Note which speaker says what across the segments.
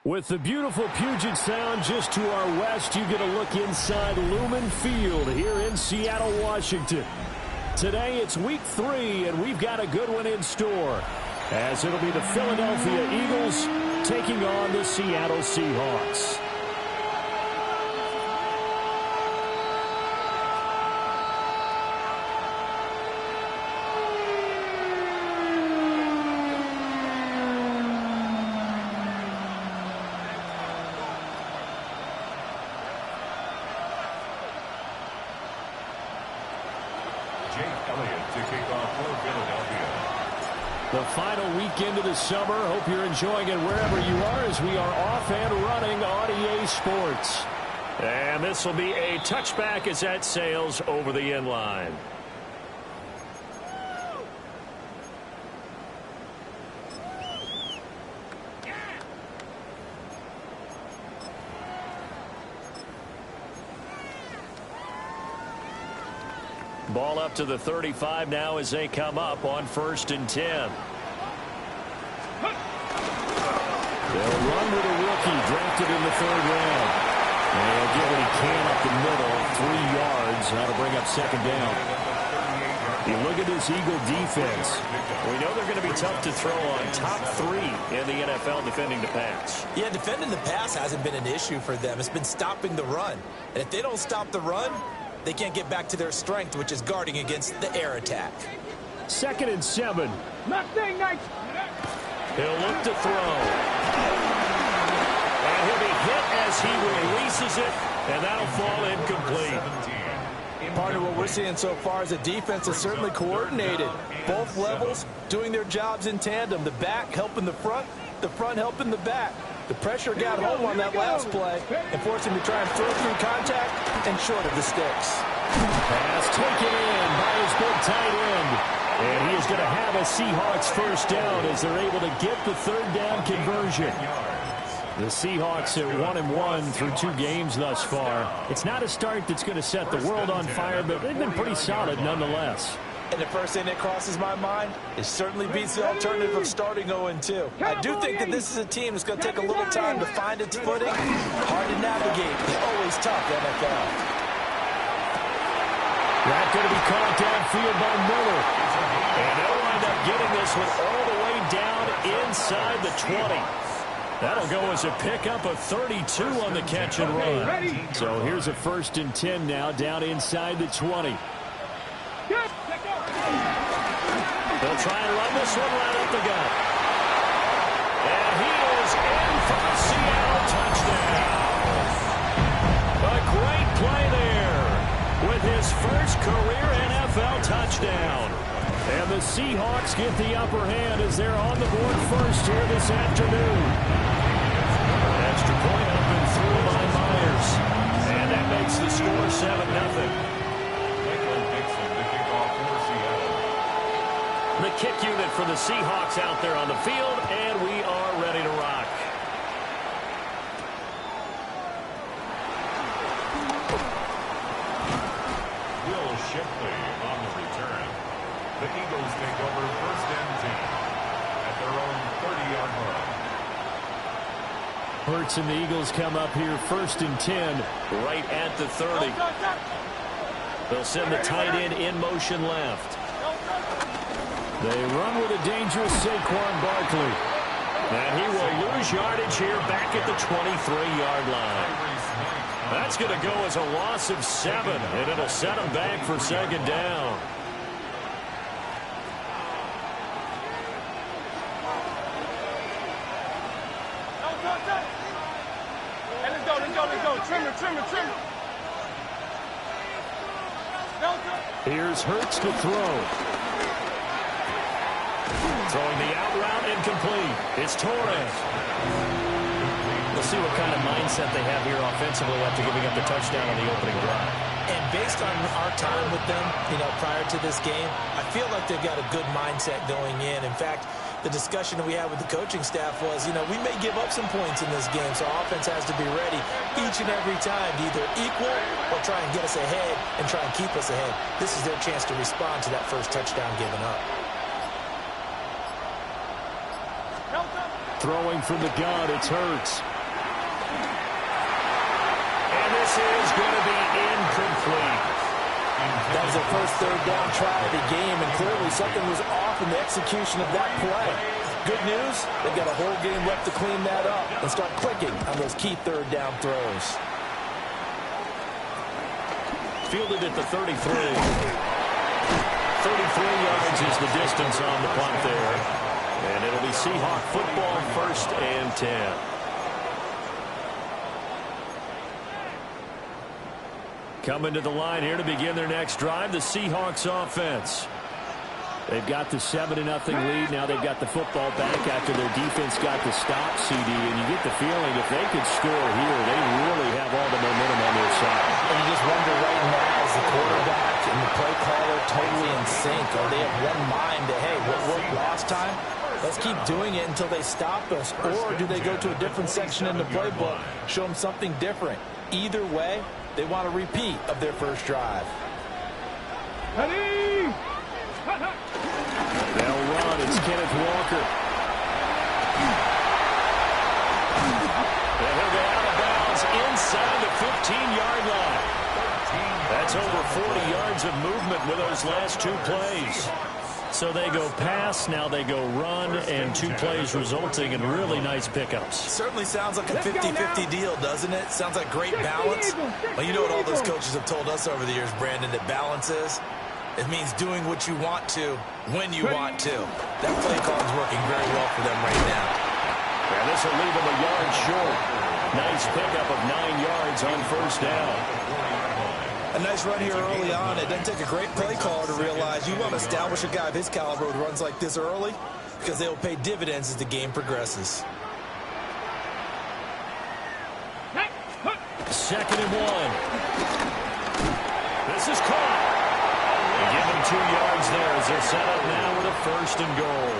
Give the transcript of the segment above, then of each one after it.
Speaker 1: With the beautiful Puget Sound just to our west, you get a look inside Lumen Field here in Seattle, Washington. Today it's week 3, and we've got a good one in store, as it'll be the Philadelphia Eagles taking on the Seattle Seahawks. The final weekend of the summer. Hope you're enjoying it wherever you are, as we are off and running on EA Sports. And this will be a touchback as that sails over the end line. Ball up to the 35 now as they come up on 1st and 10. They'll run with a rookie drafted in the 3rd round. And he'll get what he can up the middle, 3 yards. That'll bring up 2nd down. You look at this Eagle defense. We know they're going to be tough to throw on. Top 3 in the NFL defending the pass.
Speaker 2: Yeah, defending the pass hasn't been an issue for them. It's been stopping the run. And if they don't stop the run, they can't get back to their strength, which is guarding against the air attack.
Speaker 1: 2nd and 7. He'll look to throw. And he'll be hit as he releases it, and that'll fall incomplete.
Speaker 2: Partner, what we're seeing so far is the defense is certainly coordinated. Both levels doing their jobs in tandem. The back helping the front helping the back. The pressure got home on that last play and forced him to try and throw through contact and short of the sticks.
Speaker 1: Pass taken in by his big tight end. And he is going to have a Seahawks 1st down as they're able to get the 3rd down conversion. The Seahawks at 1-1 through 2 games thus far. It's not a start that's going to set the world on fire, but they've been pretty solid nonetheless.
Speaker 2: And the first thing that crosses my mind, it certainly beats the alternative of starting 0-2. I do think that this is a team that's going to take a little time to find its footing. Hard to navigate. It's always tough, NFL.
Speaker 1: That's going to be caught downfield by Miller. And they'll wind up getting this one all the way down inside the 20. That'll go as a pickup of 32 on the catch and run. So here's a 1st and 10 now down inside the 20. They'll try and run this one right up the gut. And he is in for a Seattle touchdown. A great play there with his first career NFL touchdown. And the Seahawks get the upper hand as they're on the board first here this afternoon. Extra point up and through by Myers. And that makes the score 7-0. The kick unit for the Seahawks out there on the field, and we are ready to rock.
Speaker 3: Will Shipley on the return. The Eagles take over 1st and 10 at their own 30-yard line.
Speaker 1: Hurts and the Eagles come up here 1st and 10 right at the 30. They'll send the tight end in motion left. They run with a dangerous Saquon Barkley. And he will lose yardage here back at the 23-yard line. That's going to go as a loss of 7, and it'll set him back for 2nd down.
Speaker 4: Let's go. Trimmer.
Speaker 1: Here's Hurts to throw. Throwing the out route, incomplete. It's Torres. We'll see what kind of mindset they have here offensively after giving up the touchdown on the opening drive.
Speaker 2: And based on our time with them, prior to this game, I feel like they've got a good mindset going in. In fact, the discussion that we had with the coaching staff was, we may give up some points in this game, so our offense has to be ready each and every time to either equal or try and get us ahead and try and keep us ahead. This is their chance to respond to that first touchdown given up.
Speaker 1: Throwing from the gun, it's Hurts. And this is going to be incomplete.
Speaker 2: That was their first third down try of the game, and clearly something was off in the execution of that play. Good news, they've got a whole game left to clean that up and start clicking on those key third down throws.
Speaker 1: Fielded at the 33. 33 yards is the distance on the punt there. And it'll be Seahawk football, 1st and 10. Coming to the line here to begin their next drive, the Seahawks offense. They've got the 7-0 lead. Now they've got the football back after their defense got the stop, CD. And you get the feeling if they could score here, they really have all the momentum on their side.
Speaker 2: And you just wonder right now, is the quarterback and the play caller totally in sync? Are they of one mind that, hey, what worked last time? Let's keep doing it until they stop us. Or do they go to a different section in the playbook, show them something different? Either way, they want a repeat of their first drive.
Speaker 4: Ready?
Speaker 1: They'll run. It's Kenneth Walker. And he'll go out of bounds inside the 15-yard line. That's over 40 yards of movement with those last 2 plays. So they go pass, now they go run, and 2 plays resulting in really nice pickups.
Speaker 2: Certainly sounds like a 50-50 deal, doesn't it? Sounds like great balance. Well, you know what all those coaches have told us over the years, Brandon, that balance is? It means doing what you want to when you want to. That play call is working very well for them right now.
Speaker 1: And this will leave them a yard short. Nice pickup of 9 yards on 1st down.
Speaker 2: A nice run here early on. It doesn't take a great play caller to realize you want to establish a guy of his caliber who runs like this early because they'll pay dividends as the game progresses.
Speaker 1: 2nd and 1. This is caught. They give them 2 yards there as they're set up now with a 1st and goal.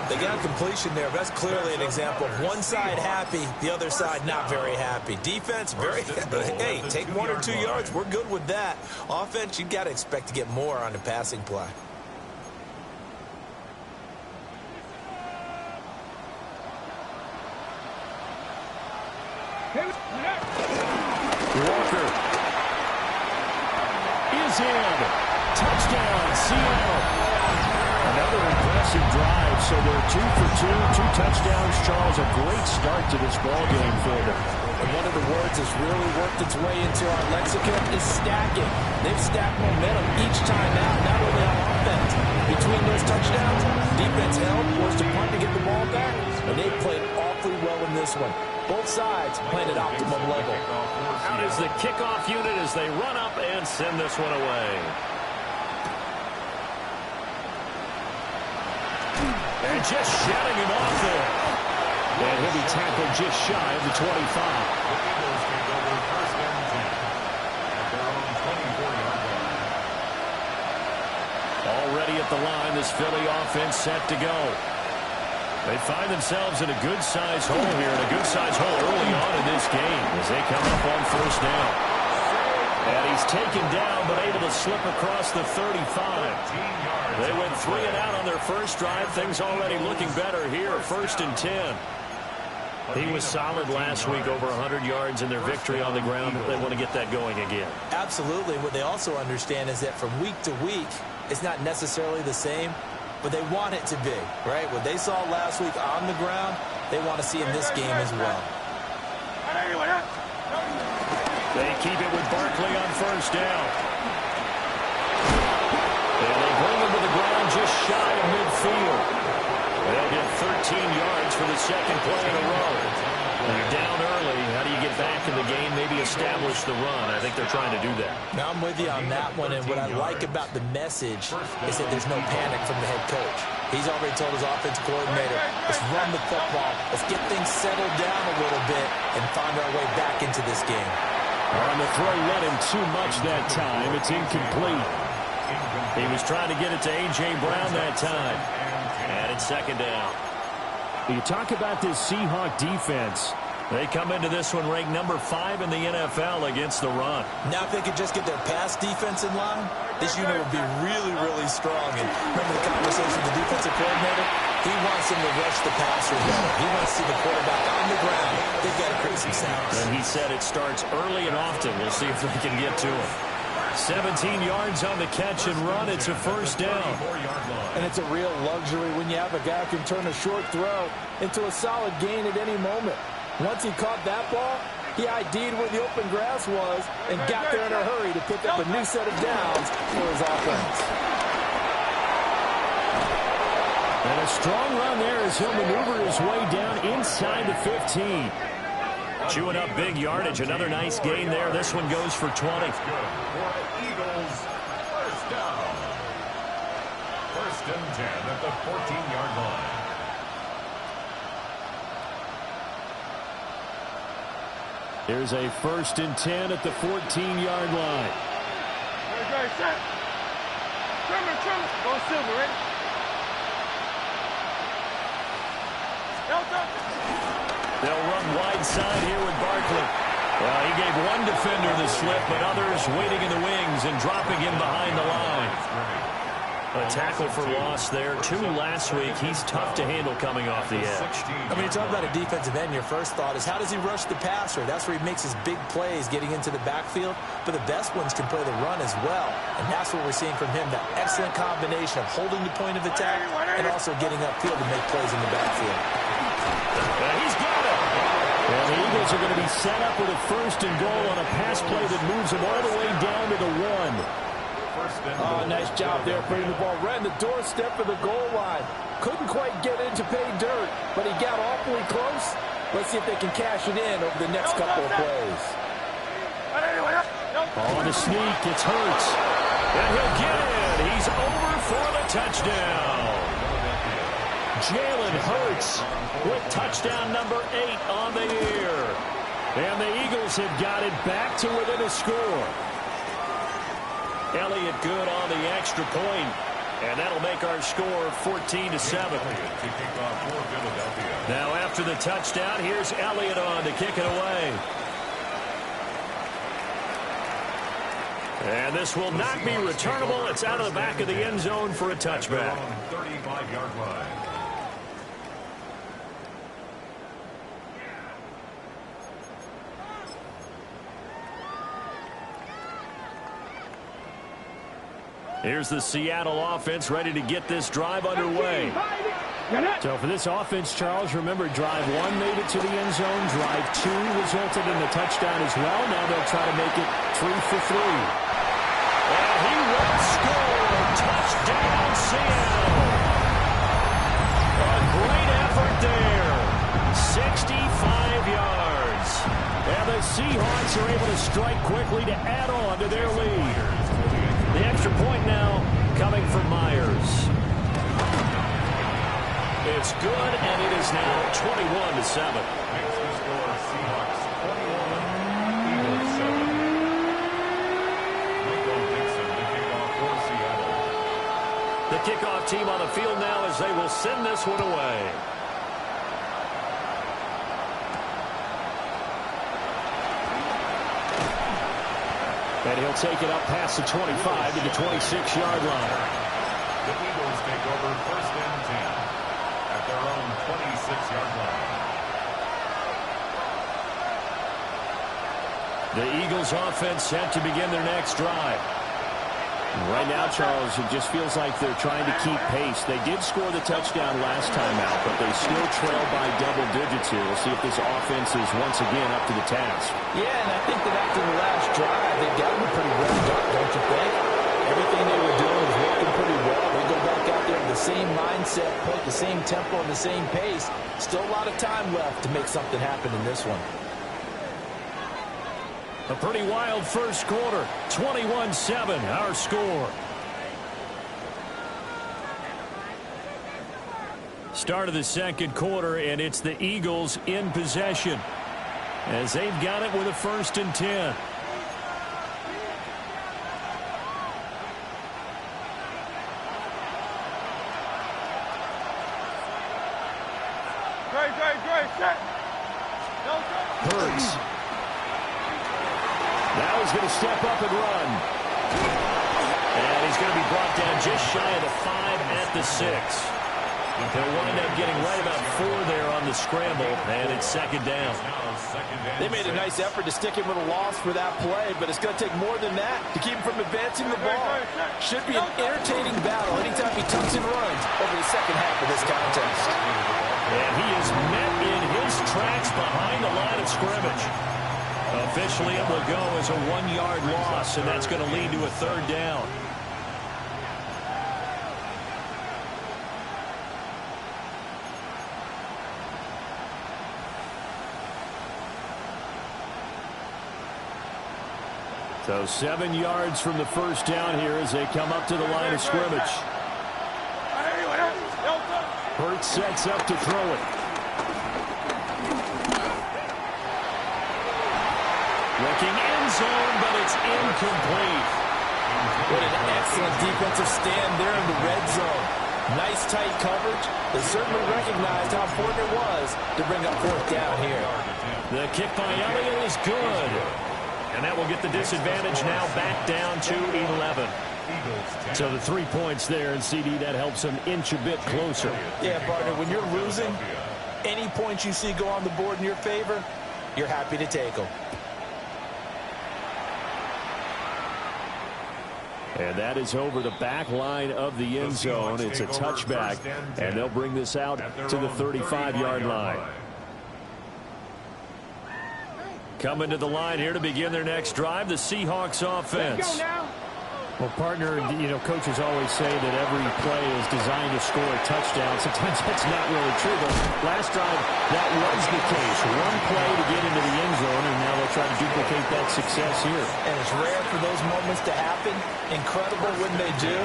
Speaker 2: They got completion there. That's clearly an example of one side happy, the other side not very happy. Defense, very happy. Hey, take 1 or 2 yards. We're good with that. Offense, you got to expect to get more on the passing play.
Speaker 1: Walker is in. Touchdown, Seattle. Another impressive drive, so they're 2 for 2, 2 touchdowns. Charles, a great start to this ball game for them.
Speaker 2: And one of the words that's really worked its way into our lexicon is stacking. They've stacked momentum each time out, not only on offense. Between those touchdowns, defense held, forced a punt to get the ball back, and they played awfully well in this one. Both sides playing at optimum level.
Speaker 1: Out is the kickoff unit as they run up and send this one away. And just shutting him off there. And he'll be tackled just shy of the 25. Already at the line, this Philly offense set to go. They find themselves in a good-sized hole here, and a good-sized hole early on in this game as they come up on 1st down. And he's taken down, but able to slip across the 35. They went 3 and out on their first drive. Things already looking better here, 1st and 10. He was solid last week, over 100 yards in their victory on the ground. They want to get that going again.
Speaker 2: Absolutely. What they also understand is that from week to week, it's not necessarily the same, but they want it to be, right? What they saw last week on the ground, they want to see in this game as well.
Speaker 1: They keep it with Barkley on 1st down. And they bring him to the ground just shy of midfield. They'll get 13 yards for the 2nd play in a row. When you're down early, how do you get back in the game, maybe establish the run? I think they're trying to do that.
Speaker 2: Now, I'm with you on that one, and what I like about the message is that there's no panic from the head coach. He's already told his offensive coordinator, let's run the football, let's get things settled down a little bit and find our way back into this game.
Speaker 1: On the throw, led him too much that time. It's incomplete. He was trying to get it to A.J. Brown that time. And it's 2nd down. You talk about this Seahawk defense. They come into this one ranked number 5 in the NFL against the run.
Speaker 2: Now if they could just get their pass defense in line, this unit would be really, really strong. And remember the conversation with the defensive coordinator? He wants them to rush the passer better. He wants to see the quarterback on the ground. They've got to create voice, it sounds.
Speaker 1: And he said it starts early and often. We'll see if they can get to him. 17 yards on the catch and run. It's a first down.
Speaker 2: And it's a real luxury when you have a guy who can turn a short throw into a solid gain at any moment. Once he caught that ball, he ID'd where the open grass was and got there in a hurry to pick up a new set of downs for his offense.
Speaker 1: And a strong run there as he'll maneuver his way down inside the 15. Chewing up big yardage. Another nice gain there. This one goes for 20.
Speaker 3: For the Eagles, first down. First and 10 at the 14-yard line.
Speaker 1: Here's a first and 10 at the 14-yard line.
Speaker 4: Ready, set. Trimmer. Go Silver, ready? Delta.
Speaker 1: They'll run wide side here with Barkley. Well, he gave one defender the slip, but others waiting in the wings and dropping him behind the line. A tackle for loss there. 2 last week. He's tough to handle coming off the edge.
Speaker 2: I mean, you talk about a defensive end, your first thought is how does he rush the passer? That's where he makes his big plays getting into the backfield. But the best ones can play the run as well. And that's what we're seeing from him, that excellent combination of holding the point of attack and also getting upfield to make plays in the backfield.
Speaker 1: He's got it. Well, the Eagles are going to be set up with a first and goal on a pass play that moves them all the way down to the 1.
Speaker 2: Oh, nice job there putting the ball right in the doorstep of the goal line. Couldn't quite get in to pay dirt, but he got awfully close. Let's see if they can cash it in over the next couple of plays.
Speaker 1: On the sneak, it's Hurts. And he'll get it. He's over for the touchdown. Jalen Hurts with touchdown number 8 on the year. And the Eagles have got it back to within a score. Elliott good on the extra point, and that'll make our score 14-7. Now after the touchdown, here's Elliott on to kick it away. And this will not be returnable. It's out of the back of the end zone for a touchback.
Speaker 3: 35-yard line.
Speaker 1: Here's the Seattle offense ready to get this drive underway. So for this offense, Charles, remember drive 1 made it to the end zone. Drive 2 resulted in a touchdown as well. Now they'll try to make it 3 for 3. And he will score. Touchdown, Seattle. A great effort there. 65 yards. And the Seahawks are able to strike quickly to add on to their lead. The extra point now coming from Myers. It's good, and it is now 21-7.
Speaker 3: Makes the score Seahawks 21, Eagles 7. Michael Dixon, the kickoff for Seattle.
Speaker 1: The kickoff team on the field now as they will send this one away. And he'll take it up past the 25 to the 26-yard line.
Speaker 3: The Eagles take over first and 10 at their own 26-yard line.
Speaker 1: The Eagles offense set to begin their next drive. Right now, Charles, it just feels like they're trying to keep pace. They did score the touchdown last time out, but they still trail by double digits here. We'll see if this offense is once again up to the task.
Speaker 2: Yeah, and I think that after the last drive, they've got them pretty revved up, don't you think? Everything they were doing was working pretty well. They go back out there with the same mindset, put the same tempo and the same pace. Still a lot of time left to make something happen in this one.
Speaker 1: A pretty wild first quarter. 21-7, our score. Start of the second quarter, and it's the Eagles in possession as they've got it with a first and 10.
Speaker 4: Great, set.
Speaker 1: Hurts. Now he's going to step up and run. And he's going to be brought down just shy of the 5 at the 6. They'll wind up getting right about 4 there on the scramble, and it's second down.
Speaker 2: They made a nice effort to stick him with a loss for that play, but it's going to take more than that to keep him from advancing the ball. Should be an entertaining battle anytime he tucks and runs over the second half of this contest.
Speaker 1: And he is met in his tracks behind the line of scrimmage. Officially, it will go as a 1-yard loss, and that's going to lead to a third down. So 7 yards from the first down here as they come up to the line of scrimmage. Hurts sets up to throw it. Looking end zone, but it's incomplete.
Speaker 2: What an excellent defensive stand there in the red zone. Nice tight coverage. They certainly recognized how important it was to bring up fourth down here.
Speaker 1: The kick by Elliott is good. And that will get the disadvantage now back down to 11. So the 3 points there, and CD, that helps them inch a bit closer.
Speaker 2: Yeah, partner, when you're losing, any points you see go on the board in your favor, you're happy to take them.
Speaker 1: And that is over the back line of the end zone. It's a touchback, and they'll bring this out to the 35-yard line. Coming to the line here to begin their next drive, the Seahawks offense.
Speaker 5: Well, partner, you know, coaches always say that every play is designed to score a touchdown. Sometimes that's not really true, but last drive, that was the case. One play to get into the end zone, and now they'll try to duplicate that success here.
Speaker 2: And it's rare for those moments to happen. Incredible when they do.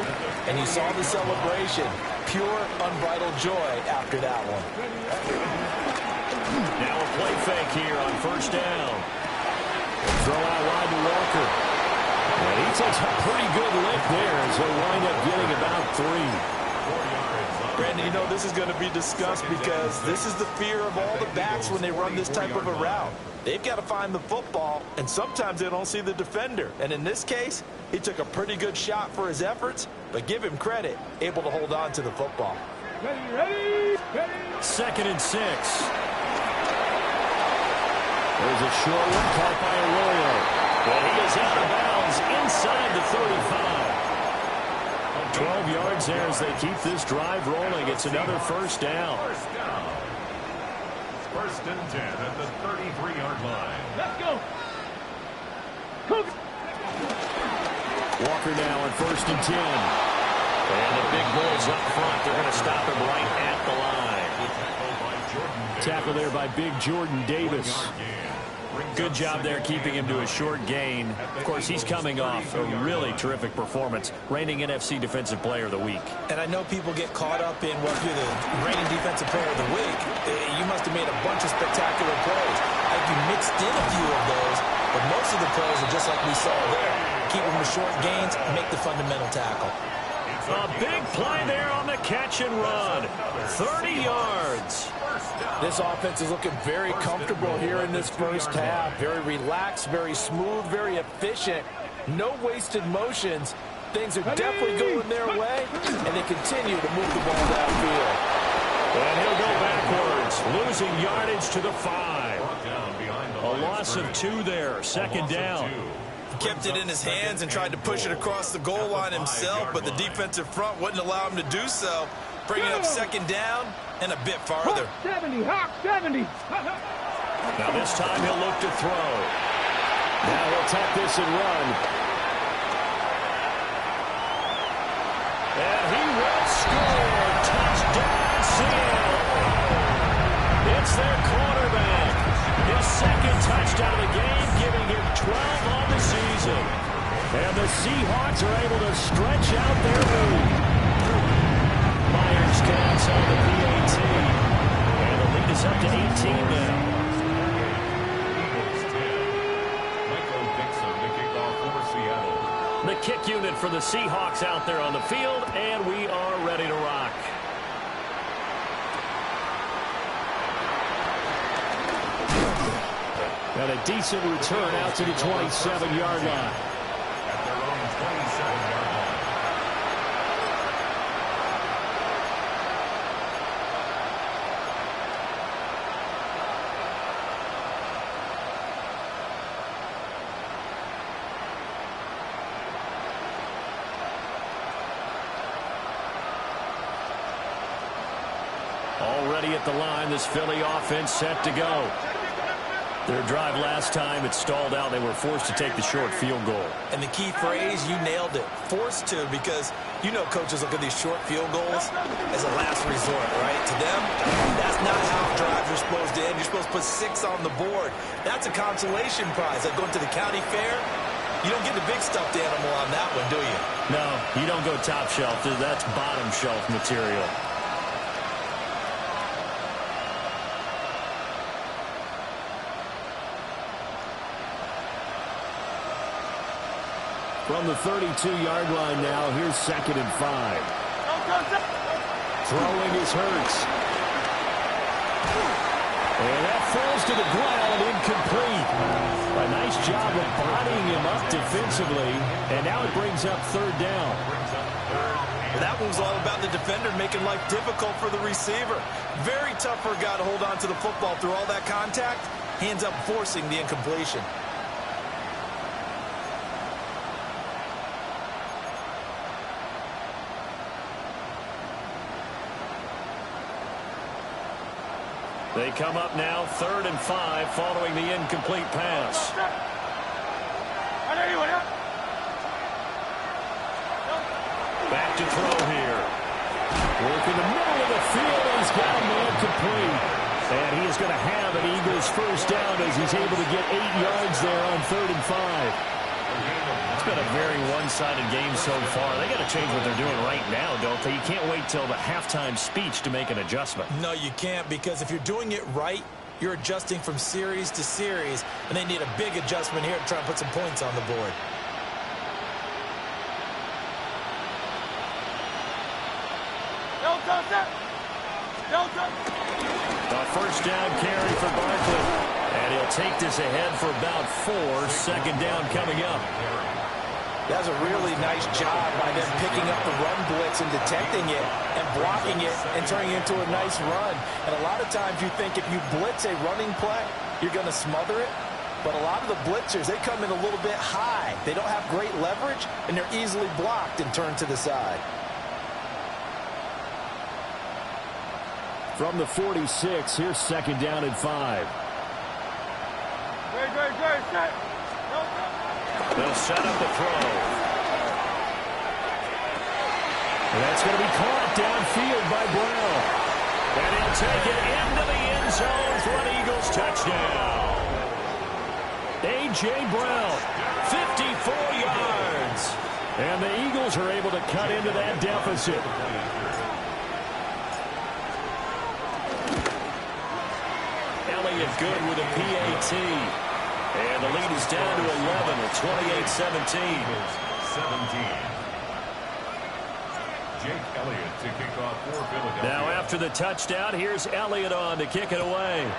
Speaker 2: And you saw the celebration. Pure, unbridled joy after that one.
Speaker 1: Now a play fake here on first down. Throw out wide to Walker. And he takes a pretty good lick there as they'll wind up getting about 3.
Speaker 2: Brandon, you know this is going to be discussed because this is the fear of all the backs when they run this type of a route. They've got to find the football, and sometimes they don't see the defender. And in this case, he took a pretty good shot for his efforts, but give him credit, able to hold on to the football.
Speaker 4: Ready.
Speaker 1: 2nd and 6. There's a short one caught by Arroyo. But he is out of bounds inside the 35. 12 yards there as they keep this drive rolling. It's another first down.
Speaker 3: First and 10 at the 33-yard line.
Speaker 4: Let's go.
Speaker 1: Walker now on 1st and 10. And the big boys up front. They're going to stop him right at the line. Tackle there by big Jordan Davis. Good job there keeping him to a short gain. Of course, he's coming off a really terrific performance, reigning NFC Defensive Player of the Week.
Speaker 2: And I know people get caught up in, well, you're the reigning Defensive Player of the Week. You must have made a bunch of spectacular plays. You mixed in a few of those, but most of the plays are just like we saw there. Keep them with short gains, make the fundamental tackle.
Speaker 1: A big play there on the catch and run. 30 yards.
Speaker 2: This offense is looking very comfortable here in this first half. Very relaxed, very smooth, very efficient. No wasted motions. Things are definitely going their way, and they continue to move the ball downfield.
Speaker 1: And he'll go backwards, losing yardage to the 5. A loss of 2 there, 2nd down.
Speaker 2: Kept it in his hands and tried to push it across the goal line himself, but the defensive front wouldn't allow him to do so. Bringing up 2nd down and a bit farther.
Speaker 4: 70, Hawk 70.
Speaker 1: Now this time he'll look to throw. Now he'll tap this and run. And he will score. Touchdown, Seattle. It's their quarterback. His 2nd touchdown of the game, giving him 12 on the season. And the Seahawks are able to stretch out their lead. Myers counts on the PAT. And the lead is up to 18 now. The kick unit for the Seahawks out there on the field, and we are ready to rock. And a decent return out to the 27-yard line.
Speaker 3: At their own 27-yard
Speaker 1: ready at the line. This Philly offense set to go. Their drive last time, it stalled out. They were forced to take the short field goal.
Speaker 2: And the key phrase, you nailed it, forced to, because you know coaches look at these short field goals as a last resort, right? To them, that's not how drives are supposed to end. You're supposed to put 6 on the board. That's a consolation prize. Like going to the county fair, you don't get the big stuffed animal on that one, do you?
Speaker 1: No, you don't go top shelf. That's bottom shelf material.
Speaker 5: From the 32-yard line now, here's 2nd and 5. Throwing is Hurts. And that falls to the ground, incomplete. A nice job of bodying him up defensively, and now it brings up 3rd down.
Speaker 2: That one's all about the defender making life difficult for the receiver. Very tough for a guy to hold on to the football through all that contact. Hands up forcing the incompletion.
Speaker 1: They come up now 3rd and 5 following the incomplete pass. Back to throw here. Work in the middle of the field. He's got a man complete. And he is going to have an Eagles 1st down as he's able to get 8 yards there on 3rd and 5. It's been a very one-sided game so far. They got to change what they're doing right now, don't they? You can't wait till the halftime speech to make an adjustment.
Speaker 2: No, you can't, because if you're doing it right, you're adjusting from series to series, and they need a big adjustment here to try and put some points on the board.
Speaker 1: A 1st down carry for Barkley. And he'll take this ahead for about 4. 2nd down coming up.
Speaker 2: That's a really nice job by them picking up the run blitz and detecting it and blocking it and turning it into a nice run. And a lot of times you think if you blitz a running play, you're going to smother it. But a lot of the blitzers, they come in a little bit high. They don't have great leverage, and they're easily blocked and turned to the side.
Speaker 5: From the 46, here's 2nd down and 5.
Speaker 1: They'll set up the throw.
Speaker 5: And that's going to be caught downfield by Brown.
Speaker 1: And he'll take it into the end zone for an Eagles touchdown.
Speaker 5: A.J. Brown, 54 yards. And the Eagles are able to cut into that deficit.
Speaker 1: Elliott good with a PAT. And the lead is down to 11 at 28-17.
Speaker 3: 17. Jake Elliott to kick off for Philadelphia.
Speaker 1: Now after the touchdown, here's Elliott on to kick it away.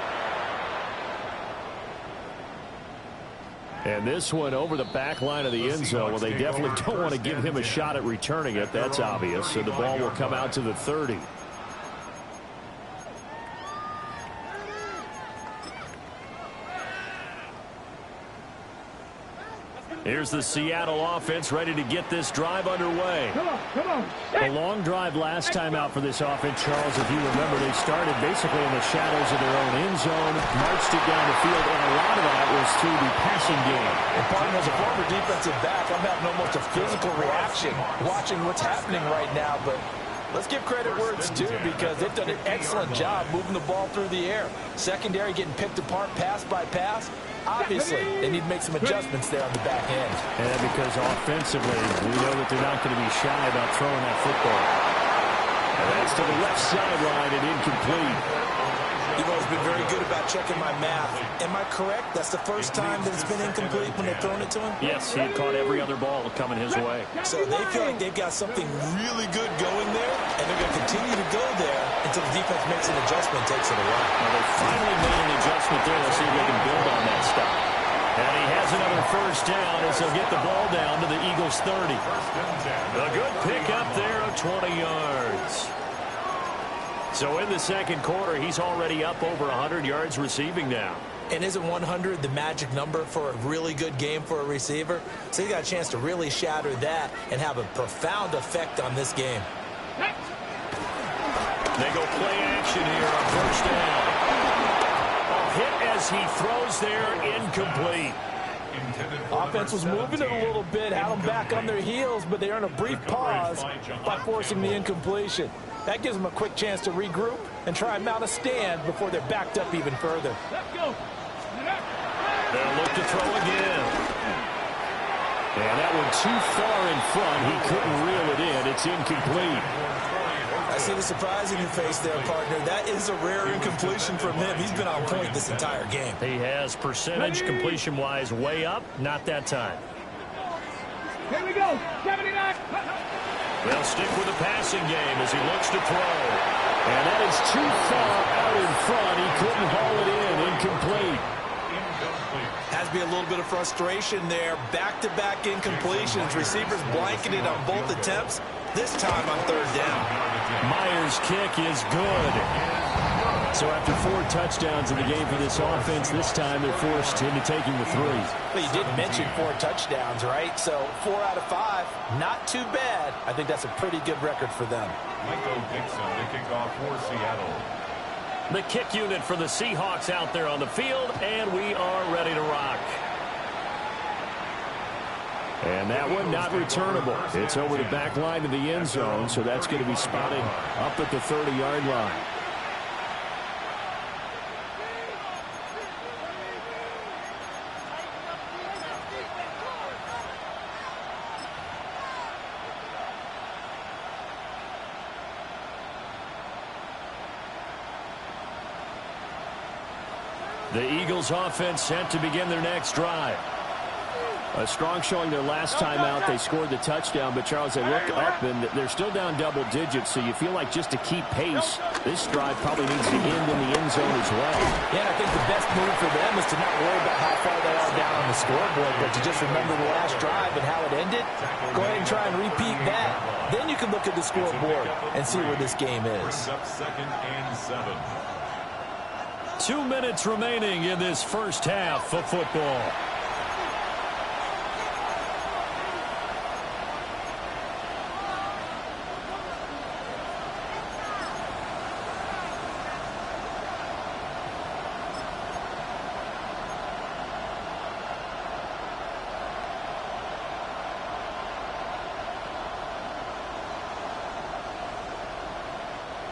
Speaker 5: And this one over the back line of the end zone. Well, they definitely don't want to give him a shot at returning it. That's obvious. So the ball will come out to the 30.
Speaker 1: Here's the Seattle offense ready to get this drive underway.
Speaker 4: Come on.
Speaker 5: A long drive last time out for this offense, Charles. If you remember, they started basically in the shadows of their own end zone, marched it down the field, and a lot of that was through the passing game.
Speaker 2: And Barton, as a former defensive back, I'm having almost a physical reaction watching what's happening right now, but let's give credit where it's due, because they've done an excellent job moving the ball through the air. Secondary getting picked apart pass by pass. Obviously, they need to make some adjustments there on the back end.
Speaker 5: And because offensively, we know that they're not going to be shy about throwing that football. And that's to the left sideline and incomplete.
Speaker 2: You've always been very good about checking my math. Am I correct? That's the first time that it's been incomplete when they've thrown it to him?
Speaker 1: Yes, he had caught every other ball coming his way.
Speaker 2: So they feel like they've got something really good going there, and they're going to continue to go there until the defense makes an adjustment and takes it away.
Speaker 1: Well, they finally made an adjustment there. Let's see if they can build on that stuff. And he has another 1st down as he'll get the ball down to the Eagles 30. A good pickup there of 20 yards. So in the 2nd quarter, he's already up over 100 yards receiving now.
Speaker 2: And isn't 100 the magic number for a really good game for a receiver? So he's got a chance to really shatter that and have a profound effect on this game.
Speaker 1: They go play action here on first down. A hit as he throws there, incomplete.
Speaker 2: Offense was moving it a little bit, had them back on their heels, but they earned a brief pause by forcing the incompletion. That gives them a quick chance to regroup and try and mount a stand before they're backed up even further.
Speaker 4: Let's go.
Speaker 1: They'll look to throw again.
Speaker 5: And that one too far in front. He couldn't reel it in. It's incomplete.
Speaker 2: I see the surprise in your face there, partner. That is a rare incompletion from him. He's been on point this entire game.
Speaker 1: He has percentage completion-wise way up. Not that time.
Speaker 4: Here we go. 79.
Speaker 1: They'll stick with the passing game as he looks to throw.
Speaker 5: And that is too far out in front. He couldn't haul it in. Incomplete.
Speaker 2: Has to be a little bit of frustration there. Back-to-back incompletions. Receivers blanketed on both attempts. This time on third down.
Speaker 5: Myers' kick is good. So after 4 touchdowns in the game for this offense, this time they're forced into taking the 3.
Speaker 2: Well, you did mention 4 touchdowns, right? So 4 out of 5, not too bad. I think that's a pretty good record for them.
Speaker 3: Michael Dixon to kick off for Seattle.
Speaker 1: The kick unit for the Seahawks out there on the field, and we are ready to rock.
Speaker 5: And that one not returnable. It's over the back line of the end zone, so that's going to be spotted up at the 30-yard line. The Eagles offense set to begin their next drive. A strong showing their last time out. They scored the touchdown, but Charles, they look up and they're still down double digits, so you feel like just to keep pace, this drive probably needs to end in the end zone as well.
Speaker 2: Yeah, I think the best move for them is to not worry about how far they are down on the scoreboard, but to just remember the last drive and how it ended. Go ahead and try and repeat that. Then you can look at the scoreboard and see where this game is.
Speaker 3: Second and 7.
Speaker 1: 2 minutes remaining in this first half of football.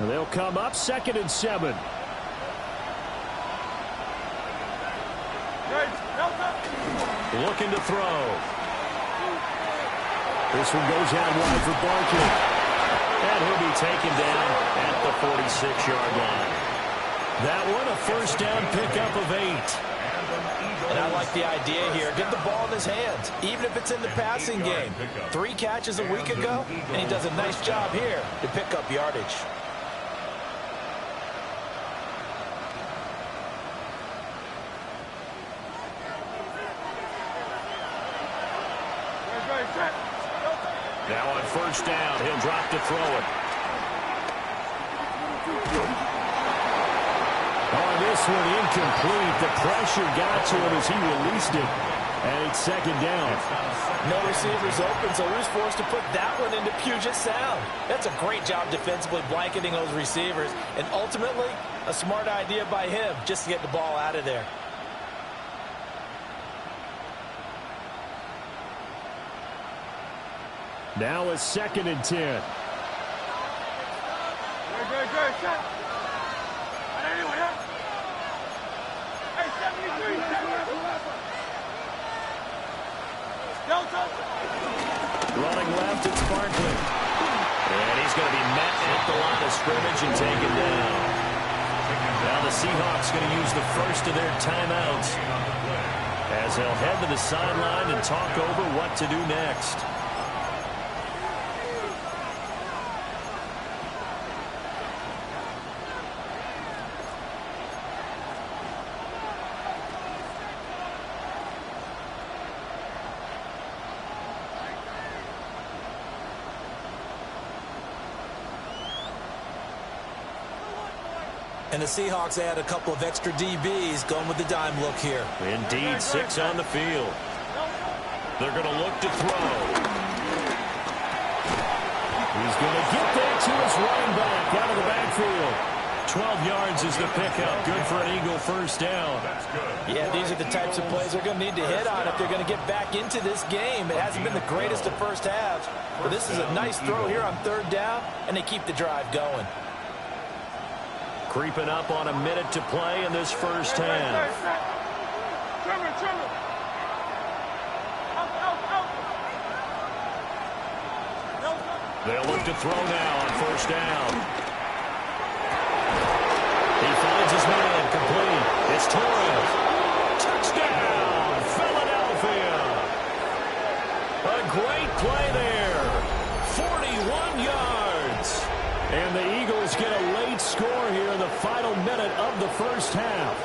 Speaker 5: They'll come up 2nd and 7.
Speaker 1: Looking to throw.
Speaker 5: This one goes out wide for Barkley.
Speaker 1: And he'll be taken down at the 46-yard line. That one a first down pickup of 8.
Speaker 2: And I like the idea here. Get the ball in his hands, even if it's in the passing game. 3 catches a week ago, and he does a nice job here to pick up yardage.
Speaker 1: Now on first down, he'll drop to throw it.
Speaker 5: On this one, incomplete. The pressure got to him as he released it. And it's 2nd down.
Speaker 2: No receivers open, so he was forced to put that one into Puget Sound. That's a great job defensively blanketing those receivers. And ultimately, a smart idea by him just to get the ball out of there.
Speaker 5: Now a 2nd and 10.
Speaker 4: Good. Shot. Hey, 73.
Speaker 1: Running left, it's Barkley. And he's going to be met at the line of scrimmage and taken down. Now the Seahawks going to use the first of their timeouts as they'll head to the sideline and talk over what to do next.
Speaker 2: And the Seahawks add a couple of extra DBs going with the dime look here.
Speaker 1: Indeed, 6 on the field. They're going to look to throw.
Speaker 5: He's going to get there to his running back out of the backfield.
Speaker 1: 12 yards is the pickup. Good for an Eagle first down.
Speaker 3: That's good.
Speaker 2: Yeah, these are the types of plays they're going to need to hit on if they're going to get back into this game. It hasn't been the greatest of first halves, but this is a nice throw here on third down, and they keep the drive going.
Speaker 1: Creeping up on a minute to play in this first half.
Speaker 4: Trevor.
Speaker 1: They'll look to throw now on first down. He finds his man, complete. It's Torres. Touchdown, Philadelphia. A great play there. 41 yards.
Speaker 5: And the Eagles get a late score here in the final minute of the first half.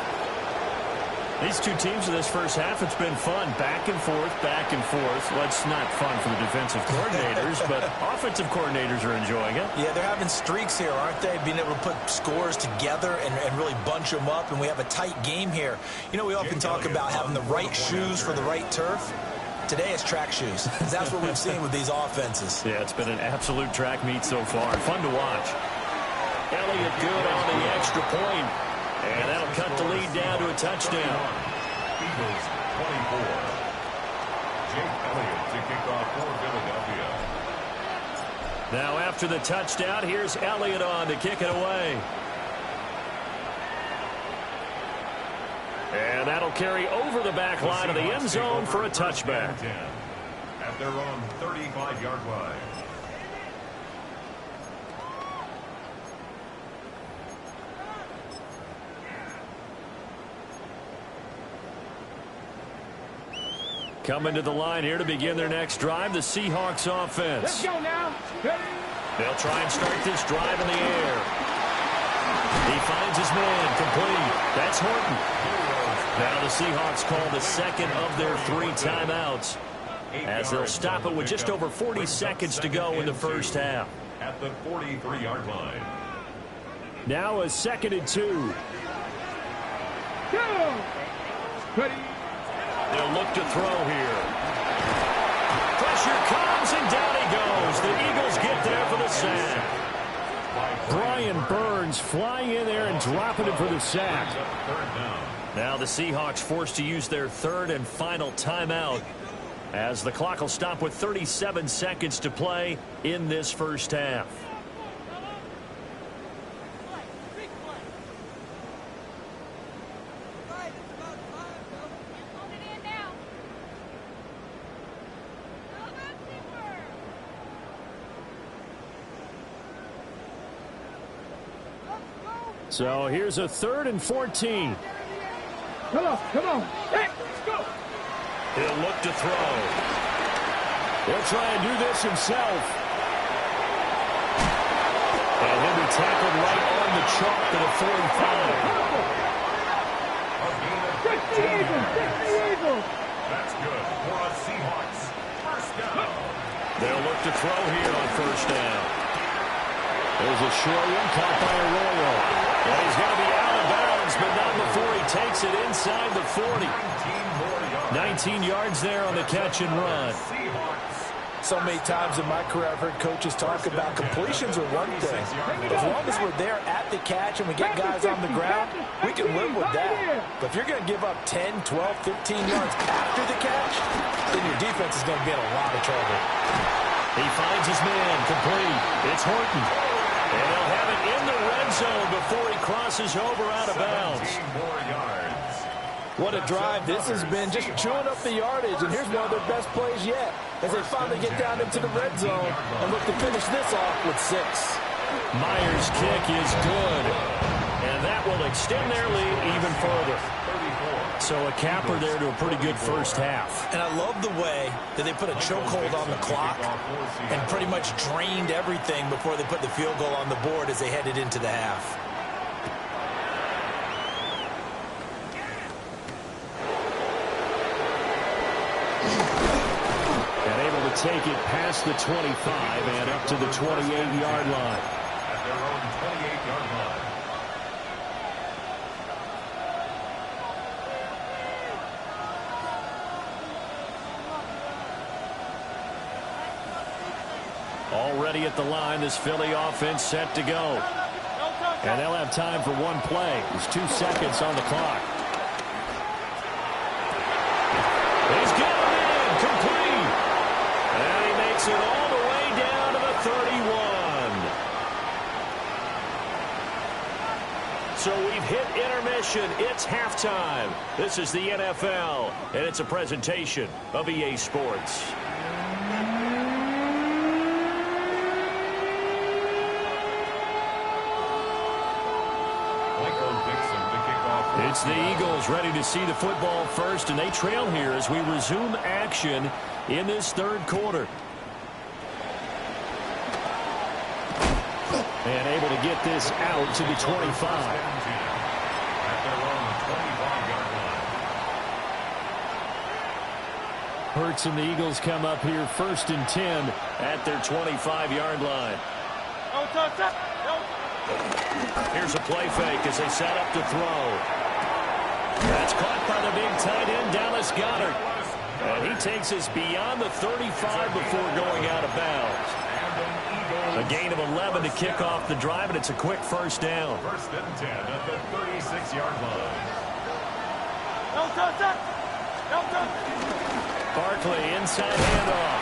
Speaker 1: These two teams in this first half, it's been fun. Back and forth, back and forth. Well, it's not fun for the defensive coordinators, but offensive coordinators are enjoying it.
Speaker 2: Yeah, they're having streaks here, aren't they? Being able to put scores together and really bunch them up, and we have a tight game here. You know, we often talk about having the right shoes for the right turf. Today it's track shoes. That's what we've seen with these offenses.
Speaker 1: Yeah, it's been an absolute track meet so far. Fun to watch. Elliott good on the extra point. And that'll cut the lead down to a touchdown.
Speaker 3: Eagles 24. Jake Elliott to kick off for Philadelphia.
Speaker 1: Now after the touchdown, here's Elliott on to kick it away. And that'll carry over the back line of the end zone for a touchback.
Speaker 3: At their own 35-yard line.
Speaker 1: Coming to the line here to begin their next drive, the Seahawks offense.
Speaker 4: Let's go now. Ready?
Speaker 1: They'll try and start this drive in the air. He finds his man, complete. That's Horton. Now the Seahawks call the second of their 3 timeouts, as they'll stop it with just over 40 seconds to go in the first half.
Speaker 3: At the 43-yard line.
Speaker 5: Now a 2nd and 2.
Speaker 4: Go. Ready?
Speaker 1: They'll look to throw here. Pressure comes, and down he goes. The Eagles get there for the sack.
Speaker 5: Brian Burns flying in there and dropping it for the sack.
Speaker 1: Now the Seahawks forced to use their 3rd and final timeout, as the clock will stop with 37 seconds to play in this first half.
Speaker 5: So here's a 3rd and 14.
Speaker 4: Come on. Hey, let's go.
Speaker 1: He'll look to throw.
Speaker 5: He'll try and do this himself. And he'll be tackled right on the chalk at a 45.
Speaker 4: Fix the Eagles.
Speaker 3: That's good for a Seahawks first down.
Speaker 1: They'll look to throw here on first down.
Speaker 5: There's a short one caught by Arroyo.
Speaker 1: Well, he's going to be out of bounds, but not before he takes it inside the 40. 19 yards there on the catch and run.
Speaker 2: So many times in my career I've heard coaches talk about completions are one thing. As long as we're there at the catch and we get guys on the ground, we can live with that. But if you're going to give up 10, 12, 15 yards after the catch, then your defense is going to be in a lot of trouble.
Speaker 1: He finds his man, complete. It's Horton. And he'll have it in the red zone before he crosses over out of bounds.
Speaker 2: What a drive this has been, just chewing up the yardage. And here's one of their best plays yet, as they finally get down into the red zone and look to finish this off with 6.
Speaker 1: Myers' kick is good, and that will extend their lead even further. So a capper there to a pretty good first half.
Speaker 2: And I love the way that they put a chokehold on the clock and pretty much drained everything before they put the field goal on the board as they headed into the half.
Speaker 5: And able to take it past the 25 and up to the 28-yard line.
Speaker 3: At their own 28-yard line.
Speaker 1: Already at the line, this Philly offense set to go.
Speaker 5: And they'll have time for one play. There's 2 seconds on the clock.
Speaker 1: He's got it in, complete. And he makes it all the way down to the 31. So we've hit intermission. It's halftime. This is the NFL, and it's a presentation of EA Sports. It's the Eagles ready to see the football first, and they trail here as we resume action in this third quarter.
Speaker 5: And able to get this out to the 25. Hurts and the Eagles come up here 1st and 10
Speaker 1: at their 25-yard line. Here's a play fake as they set up to throw. That's caught by the big tight end, Dallas Goedert. And he takes us beyond the 35 before going out of bounds. A gain of 11 to kick off the drive, and it's a quick first down.
Speaker 3: 1st and 10 at the 36-yard line.
Speaker 1: Barkley, inside handoff.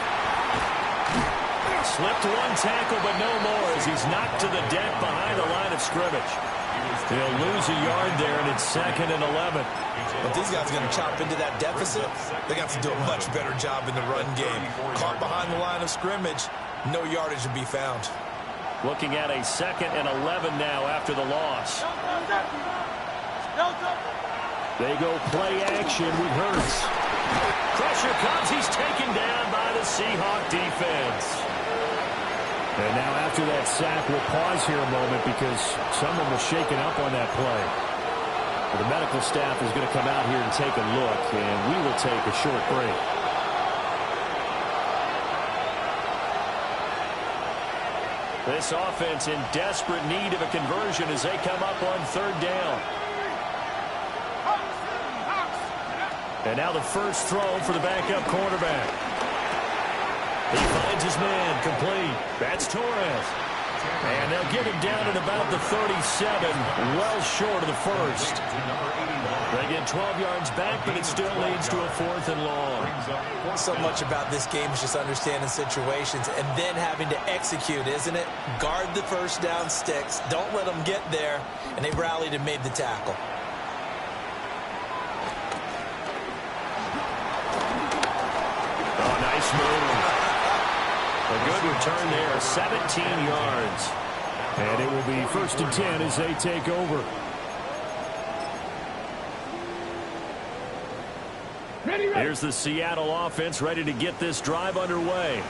Speaker 1: Slipped one tackle, but no more as he's knocked to the deck behind the line of scrimmage. They'll lose a yard there, and it's 2nd and 11.
Speaker 2: But these guys are going to chop into that deficit. They got to do a much better job in the run game. Caught behind the line of scrimmage, no yardage to be found.
Speaker 1: Looking at a 2nd and 11 now after the loss.
Speaker 5: They go play action with Hurts.
Speaker 1: Pressure comes. He's taken down by the Seahawks defense.
Speaker 5: And now after that sack, we'll pause here a moment because someone was shaken up on that play. The medical staff is going to come out here and take a look, and we will take a short break.
Speaker 1: This offense in desperate need of a conversion as they come up on 3rd down. And now the first throw for the backup quarterback. He finds his man, complete. That's Torres. And they'll get him down at about the 37, well short of the first. They get 12 yards back, but it still leads to a 4th and long.
Speaker 2: So much about this game is just understanding situations and then having to execute, isn't it? Guard the first down sticks. Don't let them get there. And they rallied and made the tackle.
Speaker 1: Oh, nice move. A good return there, 17 yards.
Speaker 5: And it will be 1st and 10 as they take over.
Speaker 1: Here's the Seattle offense ready to get this drive underway.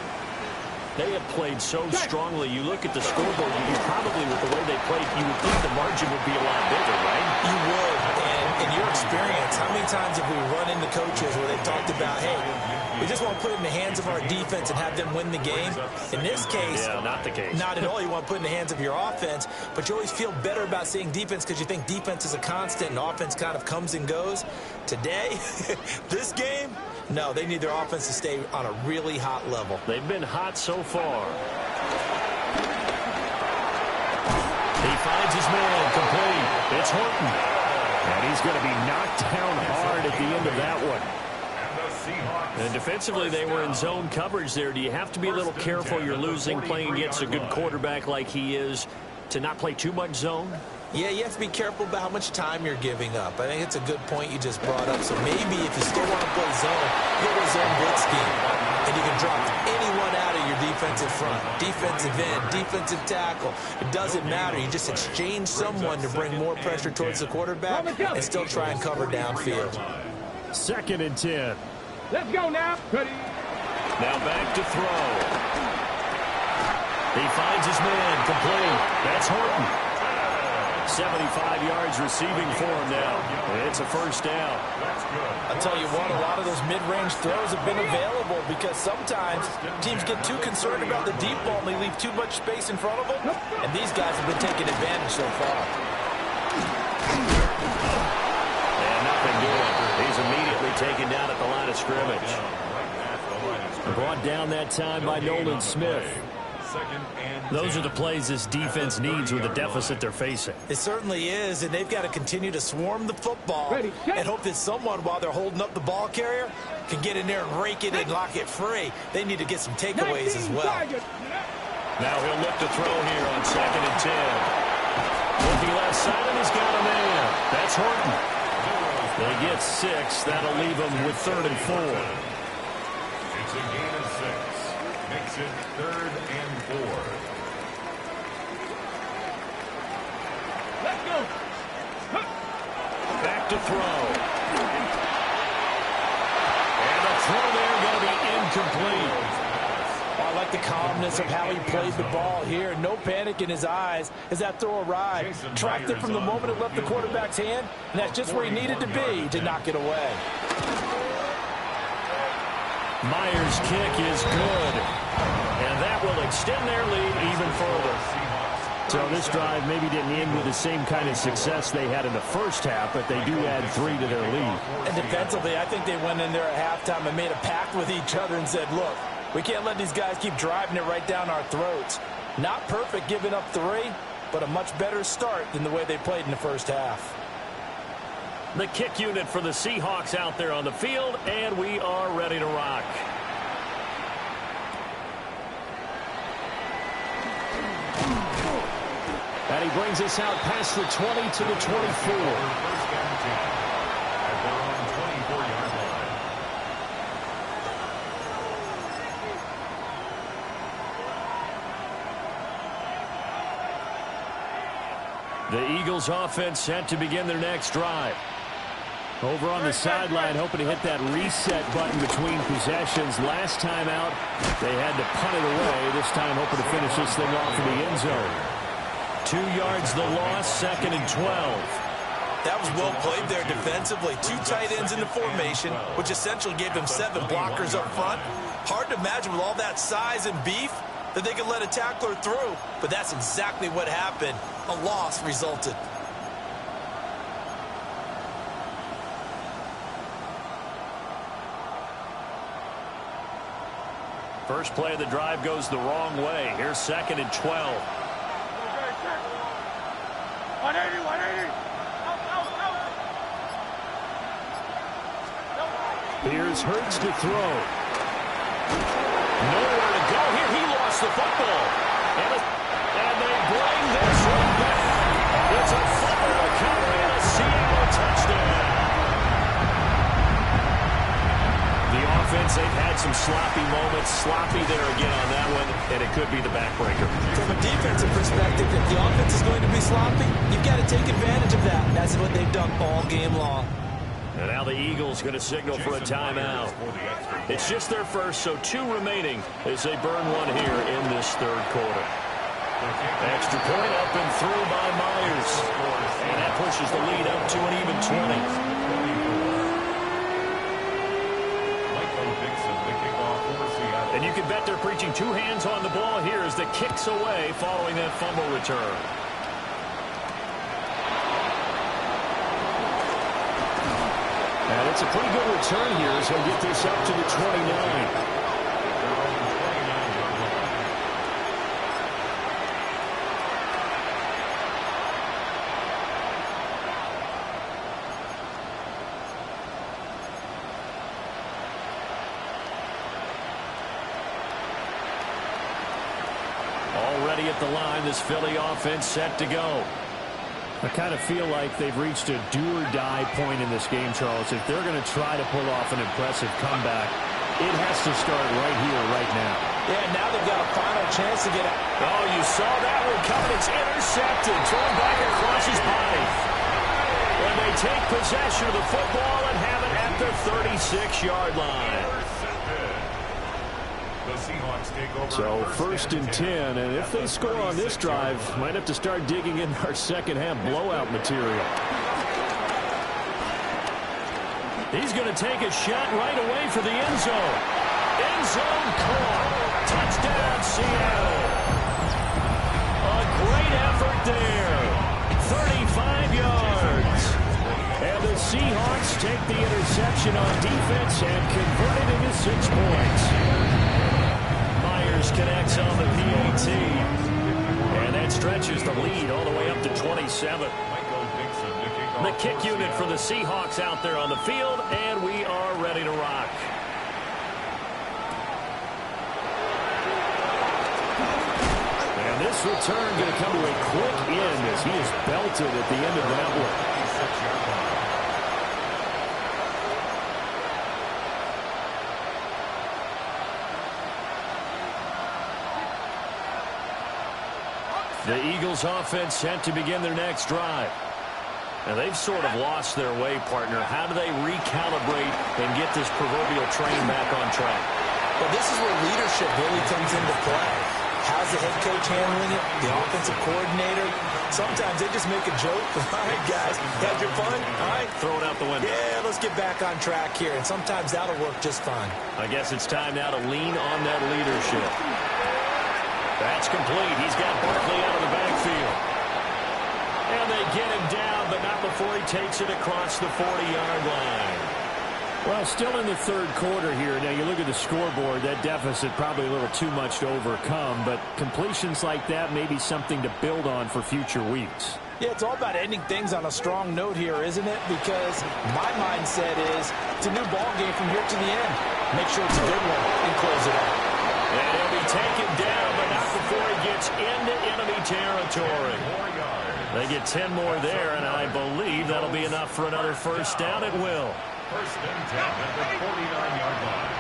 Speaker 1: They have played so strongly. You look at the scoreboard, you probably, with the way they played, you would think the margin would be a lot bigger, right?
Speaker 2: You would. And in your experience, how many times have we run into coaches where they've talked about, hey, we just want to put it in the hands of our defense and have them win the game? In this case,
Speaker 1: not the case.
Speaker 2: Not at all. You want to put it in the hands of your offense, but you always feel better about seeing defense because you think defense is a constant and offense kind of comes and goes. Today, this game, no, they need their offense to stay on a really hot level.
Speaker 1: They've been hot so far. He finds his man, complete. It's Horton.
Speaker 5: And he's going to be knocked down hard at the end of that one.
Speaker 1: And defensively, they were in zone coverage there. Do you have to be a little careful? You're losing playing against a good quarterback like he is to not play too much zone?
Speaker 2: Yeah, you have to be careful about how much time you're giving up. I think it's a good point you just brought up. So maybe if you still want to play zone, go to a zone blitz scheme. And you can drop anyone out of your defensive front. Defensive end, defensive tackle. It doesn't matter. You just exchange someone to bring more pressure towards the quarterback and still try and cover downfield.
Speaker 5: 2nd and 10.
Speaker 4: Let's go now. Ready.
Speaker 1: Now back to throw. He finds his man, complete. That's Horton. 75 yards receiving for him now. It's a first down.
Speaker 2: I'll tell you what, a lot of those mid-range throws have been available because sometimes teams get too concerned about the deep ball and they leave too much space in front of them. And these guys have been taking advantage so far.
Speaker 1: And nothing doing. He's immediately taken down at the line of scrimmage.
Speaker 5: Brought down that time by Nolan Smith.
Speaker 3: second and 10.
Speaker 1: Those are the plays this defense needs with the deficit they're facing.
Speaker 2: It certainly is, and they've got to continue to swarm the football and hope that someone, while they're holding up the ball carrier, can get in there and rake it and lock it free. They need to get some takeaways as well.
Speaker 1: Now he'll look to throw here on second and 10. Looking left side, and he's got a man. That's Horton. They get 6. That'll leave them with 3rd and 4.
Speaker 3: It's a gain of 6. Makes it 3rd and 4.
Speaker 4: Let's go.
Speaker 1: Back to throw. And the throw there going to be incomplete.
Speaker 2: I like the calmness of how he played the ball here. No panic in his eyes as that throw arrived. Tracked it from the moment it left the quarterback's hand, and that's just where he needed to be to knock it away.
Speaker 1: Myers' kick is good. And that will extend their lead even further.
Speaker 5: So this drive maybe didn't end with the same kind of success they had in the first half, but they do add 3 to their lead.
Speaker 2: And defensively, I think they went in there at halftime and made a pact with each other and said, look, we can't let these guys keep driving it right down our throats. Not perfect giving up 3, but a much better start than the way they played in the first half.
Speaker 1: The kick unit for the Seahawks out there on the field, and we are ready to rock.
Speaker 5: And he brings us out past the 20 to the 24.
Speaker 3: First and 10 at their own 24-yard line.
Speaker 1: The Eagles offense set to begin their next drive.
Speaker 5: Over on the sideline, hoping to hit that reset button between possessions. Last time out, they had to punt it away. This time, hoping to finish this thing off in the end zone.
Speaker 1: 2 yards the loss, 2nd and 12.
Speaker 2: That was well played there defensively. 2 tight ends in the formation, which essentially gave them 7 blockers up front. Hard to imagine with all that size and beef that they could let a tackler through, but that's exactly what happened. A loss resulted.
Speaker 1: First play of the drive goes the wrong way. Here's 2nd and 12.
Speaker 4: 180, 180.
Speaker 5: Here's Hurts to throw.
Speaker 1: Nowhere to go here. He lost the football. And they bring this one back. It's a fumble recovery and a Seattle touchdown. The offense, they've had some sloppy moments. Sloppy there again on that one, and it could be the backbreaker.
Speaker 2: From a defensive perspective, if the offense is going to be sloppy, you've got to take advantage of that. That's what they've done all game long.
Speaker 1: And now the Eagles going to signal for a timeout. It's just their first, so 2 remaining as they burn one here in this 3rd quarter. Extra point up and through by Myers. And that pushes the lead up to an even 20. And you can bet they're preaching 2 hands on the ball here as the kick's away following that fumble return.
Speaker 5: And it's a pretty good return here as he'll get this up to the 29.
Speaker 1: Already at the line, this Philly offense set to go.
Speaker 5: I kind of feel like they've reached a do-or-die point in this game, Charles. If they're going to try to pull off an impressive comeback, it has to start right here, right now.
Speaker 2: Yeah, now they've got a final chance to get out.
Speaker 1: Oh, you saw that one coming. It's intercepted. Thrown back across his body. And they take possession of the football and have it at the 36-yard line.
Speaker 5: So 1st and 10, and if they score on this drive, might have to start digging in our second-half blowout material.
Speaker 1: He's going to take a shot right away for the end zone. End zone caught. Touchdown, Seattle. A great effort there. 35 yards. And the Seahawks take the interception on defense and convert it into 6 points. misconnects on the PAT. And that stretches the lead all the way up to 27. The kick unit for the Seahawks out there on the field, and we are ready to rock. And this return going to come to a quick end as he is belted at the end of that one. The Eagles offense set to begin their next drive. And they've sort of lost their way, partner. How do they recalibrate and get this proverbial train back on track?
Speaker 2: Well, this is where leadership really comes into play. How's the head coach handling it? The offensive coordinator? Sometimes they just make a joke. All right, guys, had your fun? All right.
Speaker 1: Throw it out the window.
Speaker 2: Yeah, let's get back on track here. And sometimes that'll work just fine.
Speaker 1: I guess it's time now to lean on that leadership. That's complete. He's got Barkley out of the backfield. And they get him down, but not before he takes it across the 40-yard line.
Speaker 5: Well, still in the third quarter here. Now, you look at the scoreboard, that deficit probably a little too much to overcome, but completions like that may be something to build on for future weeks.
Speaker 2: Yeah, it's all about ending things on a strong note here, isn't it? Because my mindset is it's a new ball game from here to the end. Make sure it's a good one and close it out.
Speaker 1: And he'll be taken down, but not before he gets into enemy territory. They get 10 more there, and I believe that'll be enough for another first down. It will.
Speaker 3: First and 10 at the 49-yard line.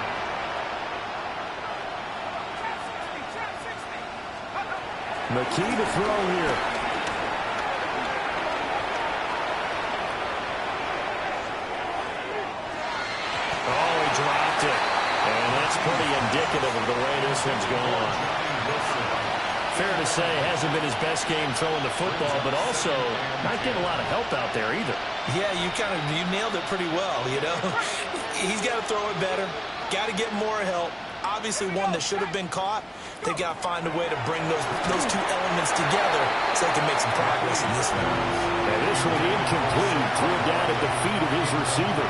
Speaker 5: McKee to throw here.
Speaker 1: Oh, he dropped it. And that's pretty indicative of the way this one's gone. Fair to say, hasn't been his best game throwing the football, but also not getting a lot of help out there either.
Speaker 2: Yeah, you nailed it pretty well, you know. He's got to throw it better. Got to get more help. Obviously one that should have been caught. They got to find a way to bring those two elements together so they can make some progress in this one.
Speaker 5: And this one incomplete. Threw it down at the feet of his receiver.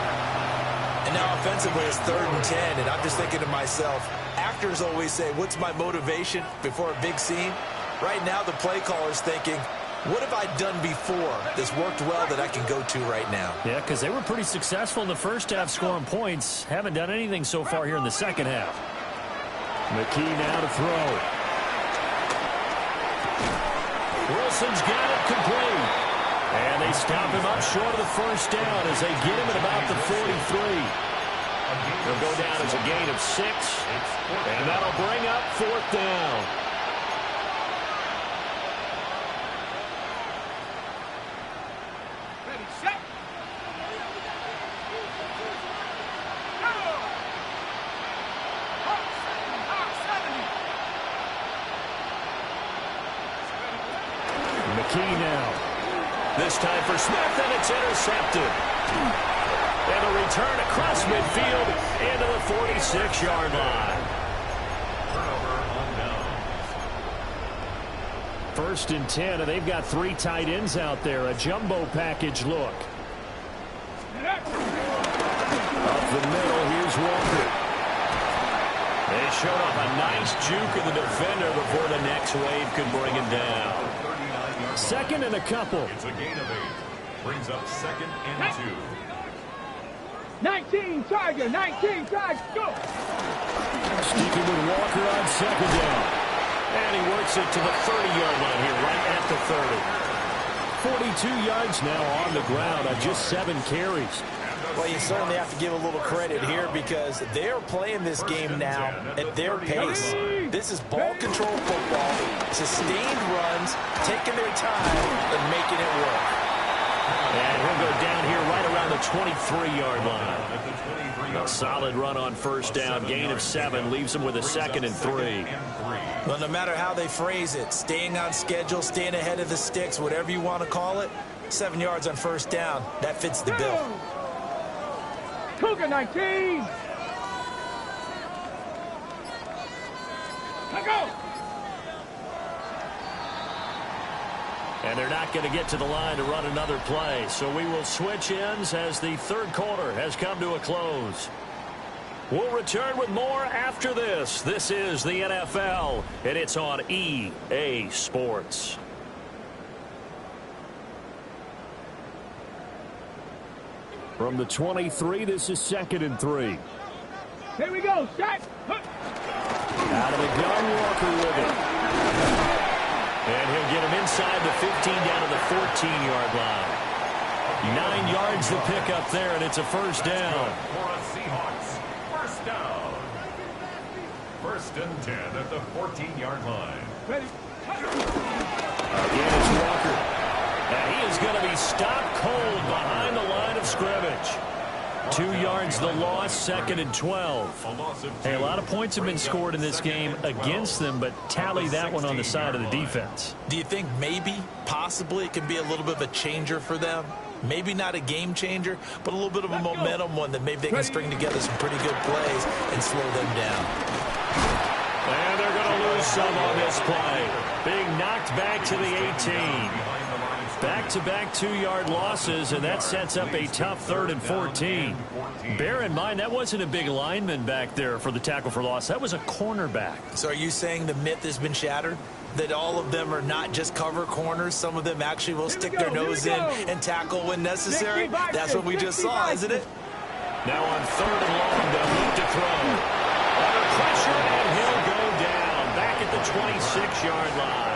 Speaker 2: And now offensively it's 3rd and 10, and I'm just thinking to myself, actors always say, what's my motivation before a big scene? Right now the play caller's thinking, what have I done before that's worked well that I can go to right now?
Speaker 5: Yeah, because they were pretty successful in the first half scoring points. Haven't done anything so far here in the second half. McKee now to throw.
Speaker 1: Wilson's got it complete. And they stop him up short of the first down as they get him at about the 43. He'll go down as a gain of 6. And that'll bring up 4th down.
Speaker 4: Ready, set.
Speaker 5: McKee now.
Speaker 1: This time for Smith, and it's intercepted. And a return across midfield into the 46-yard line.
Speaker 5: First and 10, and they've got 3 tight ends out there. A jumbo package look. Up the middle, here's Walker.
Speaker 1: They showed off a nice juke of the defender before the next wave could bring him down.
Speaker 5: 2nd and a couple.
Speaker 3: It's a gain of 8. Brings up 2nd and 2.
Speaker 4: 19 Tiger, 19 Tiger, go!
Speaker 5: Sticking with Walker on 2nd down.
Speaker 1: And he works it to the 30-yard line here, right at the 30.
Speaker 5: 42 yards now on the ground on just 7 carries.
Speaker 2: Well, you certainly have to give a little credit here because they're playing this game now at their pace. This is ball control football, sustained runs, taking their time and making it work.
Speaker 1: And he'll go down here right around the 23-yard line. A solid run on first down, gain of 7, leaves him with a 2nd and 3.
Speaker 2: Well, no matter how they phrase it, staying on schedule, staying ahead of the sticks, whatever you want to call it, 7 yards on first down, that fits the bill.
Speaker 4: Cougar 19! Let go!
Speaker 1: And they're not going to get to the line to run another play. So we will switch ends as the third quarter has come to a close. We'll return with more after this. This is the NFL, and it's on EA Sports. From the 23, this is 2nd and 3.
Speaker 4: Here we go, shot.
Speaker 1: Out of the gun, Walker with it. And he'll get him inside the 15 down to the 14-yard line. 9 yards the pick up there, and it's a first down.
Speaker 3: For a Seahawks first down. 1st and 10 at the 14-yard line.
Speaker 4: Ready.
Speaker 1: Again, it's Walker. And he is going to be stopped cold behind the line of scrimmage. 2 yards the loss, 2nd and 12. Hey, a lot of points have been scored in this game against them, but tally that one on the side of the defense.
Speaker 2: Do you think maybe, possibly, it can be a little bit of a changer for them? Maybe not a game changer, but a little bit of a momentum one that maybe they can string together some pretty good plays and slow them down.
Speaker 1: And they're going to lose some on this play. Being knocked back to the 18. Back-to-back 2-yard losses, and that sets up a tough 3rd and 14. Bear in mind, that wasn't a big lineman back there for the tackle for loss. That was a cornerback.
Speaker 2: So are you saying the myth has been shattered? That all of them are not just cover corners? Some of them actually will stick their nose in and tackle when necessary? That's what we just saw, isn't it?
Speaker 1: Now on 3rd and long, they'll look to throw. Under pressure, and he'll go down. Back at the 26-yard line.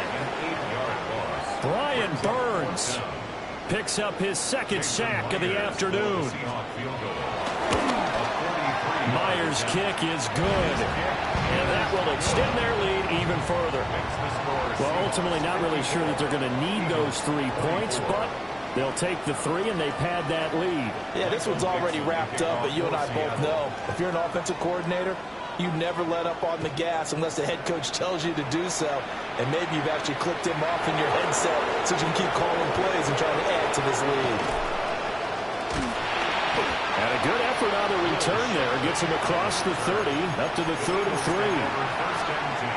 Speaker 1: Brian Burns picks up his 2nd sack of the afternoon. Myers' kick is good, and that will extend their lead even further. Well, ultimately not really sure that they're going to need those 3 points, but they'll take the 3 and they pad that lead.
Speaker 2: Yeah, this one's already wrapped up, but you and I both know if you're an offensive coordinator, you never let up on the gas unless the head coach tells you to do so. And maybe you've actually clicked him off in your headset so you can keep calling plays and trying to add to this lead.
Speaker 1: And a good effort on the return there. Gets him across the 30, up to the 3rd and 3.
Speaker 3: 1st and 10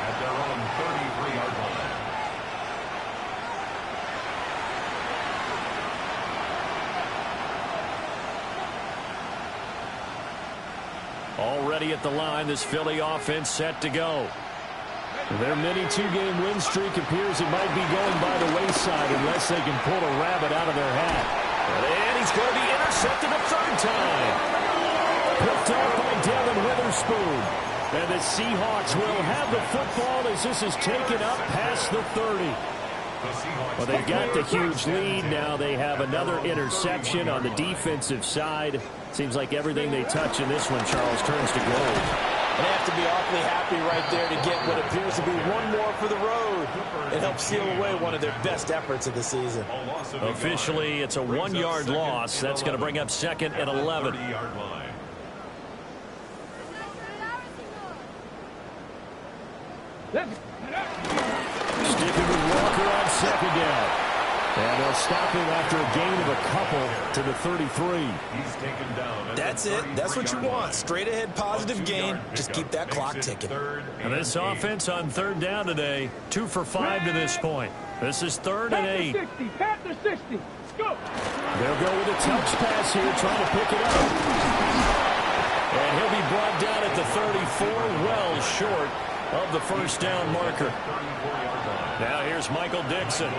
Speaker 3: at their own 33-yard line.
Speaker 1: Already at the line, this Philly offense set to go. Their mini 2-game win streak appears it might be going by the wayside unless they can pull a rabbit out of their hat. And he's going to be intercepted a 3rd time. Picked up by Devin Witherspoon. And the Seahawks will have the football as this is taken up past the 30. Well, they've got the huge lead. Now they have another interception on the defensive side. Seems like everything they touch in this one, Charles, turns to gold.
Speaker 2: They have to be awfully happy right there to get what appears to be one more for the road. It helps seal away one of their best efforts of the season.
Speaker 1: Officially, it's a 1-yard loss. That's going to bring up 2nd and 11. Sticking with Walker on 2nd down. And they'll stop him after a gain of a couple to the 33.
Speaker 3: He's taken down.
Speaker 2: That's it. That's what you want. Straight ahead positive gain. Just keep that clock ticking.
Speaker 1: And this offense on 3rd down today, 2 for 5 to this point. This is 3rd and 8.
Speaker 4: Panther 60. Go.
Speaker 1: They'll go with a touch pass here, trying to pick it up. And he'll be brought down at the 34, well short of the 1st down marker. Now here's Michael Dixon.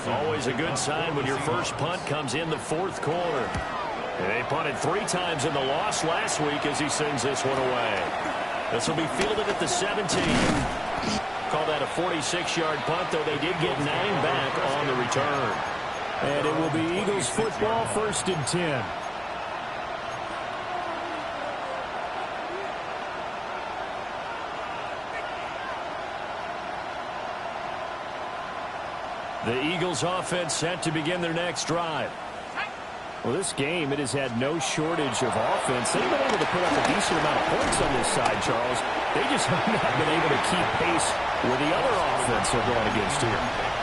Speaker 1: Always a good sign when your first punt comes in the 4th quarter. And they punted 3 times in the loss last week as he sends this one away. This will be fielded at the 17. Call that a 46-yard punt, though they did get 9 back on the return. And it will be Eagles football, 1st and 10. The Eagles offense set to begin their next drive. Well, this game, it has had no shortage of offense. They've been able to put up a decent amount of points on this side, Charles. They just have not been able to keep pace with the other offense they're going against here.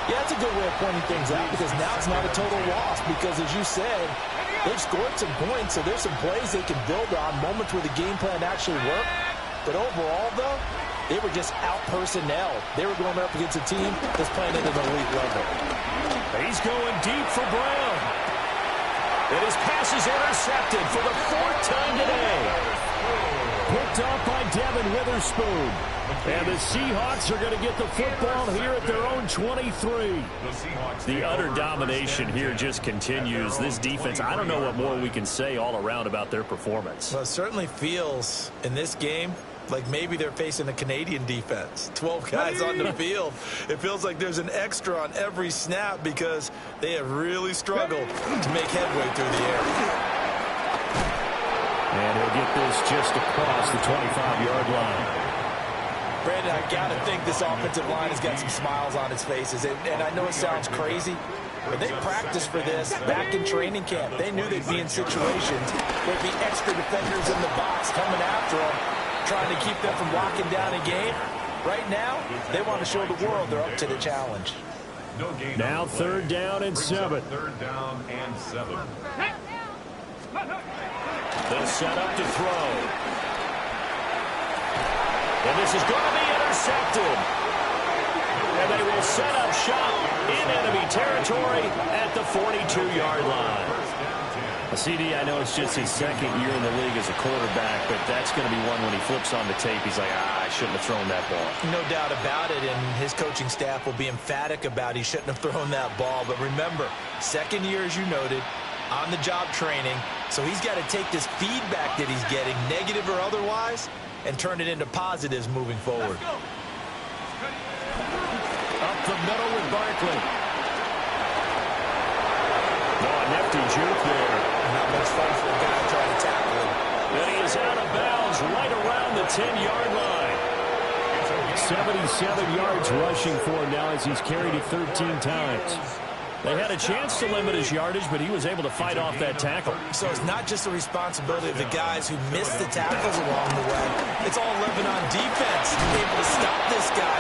Speaker 2: Yeah, that's a good way of pointing things out because now it's not a total loss because, as you said, they've scored some points, so there's some plays they can build on, moments where the game plan actually worked. But overall, though, they were just out-personnel. They were going up against a team that's playing at an elite level.
Speaker 1: He's going deep for Brown. And his pass is intercepted for the 4th time today.
Speaker 5: picked off by Devin Witherspoon. And the Seahawks are going to get the football here at their own 23.
Speaker 1: The utter domination here just continues. This defense, I don't know what more we can say all around about their performance.
Speaker 2: Well, it certainly feels in this game like maybe they're facing a Canadian defense. 12 guys on the field. It feels like there's an extra on every snap because they have really struggled to make headway through the air.
Speaker 5: And he'll get this just across the 25-yard line.
Speaker 2: Brandon, I got to think this offensive line has got some smiles on its faces. And I know it sounds crazy, but they practiced for this back in training camp. They knew they'd be in situations where there'd be extra defenders in the box coming after them, trying to keep them from locking down a game. Right now, they want to show the world they're up to the challenge.
Speaker 5: Now 3rd down and 7.
Speaker 3: 3rd down and 7.
Speaker 1: They'll set up to throw. And this is going to be intercepted. And they will set up shop in enemy territory at the 42-yard line. CD, I know it's just his 2nd year in the league as a quarterback, but that's going to be one when he flips on the tape. He's like, I shouldn't have thrown that ball.
Speaker 2: No doubt about it, and his coaching staff will be emphatic about he shouldn't have thrown that ball. But remember, 2nd year, as you noted, on-the-job training, so he's got to take this feedback that he's getting, negative or otherwise, and turn it into positives moving forward.
Speaker 5: Up the middle with Barkley. Oh, a nifty juke there.
Speaker 2: Not much fun for a guy trying to tackle him.
Speaker 1: And he is out of bounds right around the 10-yard line.
Speaker 5: 77 yards rushing for him now as he's carried it 13 times.
Speaker 1: They had a chance to limit his yardage, but he was able to fight off that tackle.
Speaker 2: So it's not just the responsibility of the guys who missed the tackles along the way. It's all living on defense. Able to stop this guy.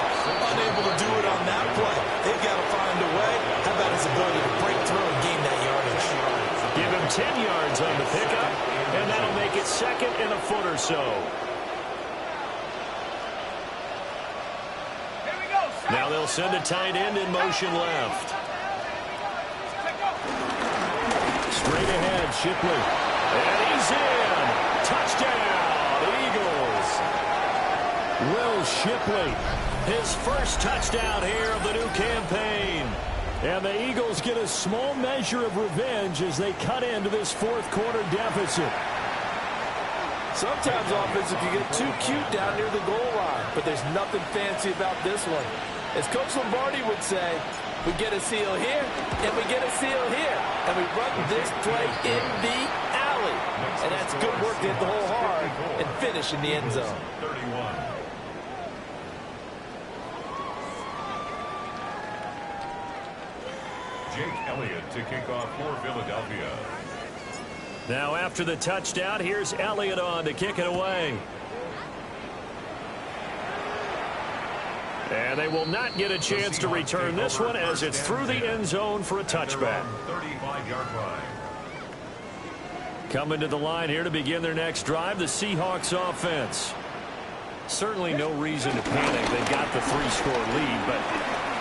Speaker 2: Unable to do it on that play. They've got to find a way. How about his ability to break through and gain that yardage?
Speaker 1: Give him 10 yards on the pickup, and that'll make it 2nd and a foot or so. Now they'll send a tight end in motion left.
Speaker 5: Straight ahead, Shipley.
Speaker 1: And he's in. Touchdown, Eagles.
Speaker 5: Will Shipley.
Speaker 1: His first touchdown here of the new campaign.
Speaker 5: And the Eagles get a small measure of revenge as they cut into this 4th quarter deficit.
Speaker 2: Sometimes offensive can get too cute down near the goal line, but there's nothing fancy about this one. As Coach Lombardi would say, we get a seal here, and we get a seal here, and we run this play in the alley. And that's good work to hit the hole hard and finish in the end zone.
Speaker 3: 31. Jake Elliott to kick off for Philadelphia.
Speaker 1: Now after the touchdown, here's Elliott on to kick it away. And they will not get a chance to return this one as it's through the end zone for a touchback.
Speaker 3: 35-yard line.
Speaker 1: Coming to the line here to begin their next drive, the Seahawks offense. Certainly no reason to panic. They've got the 3-score lead, but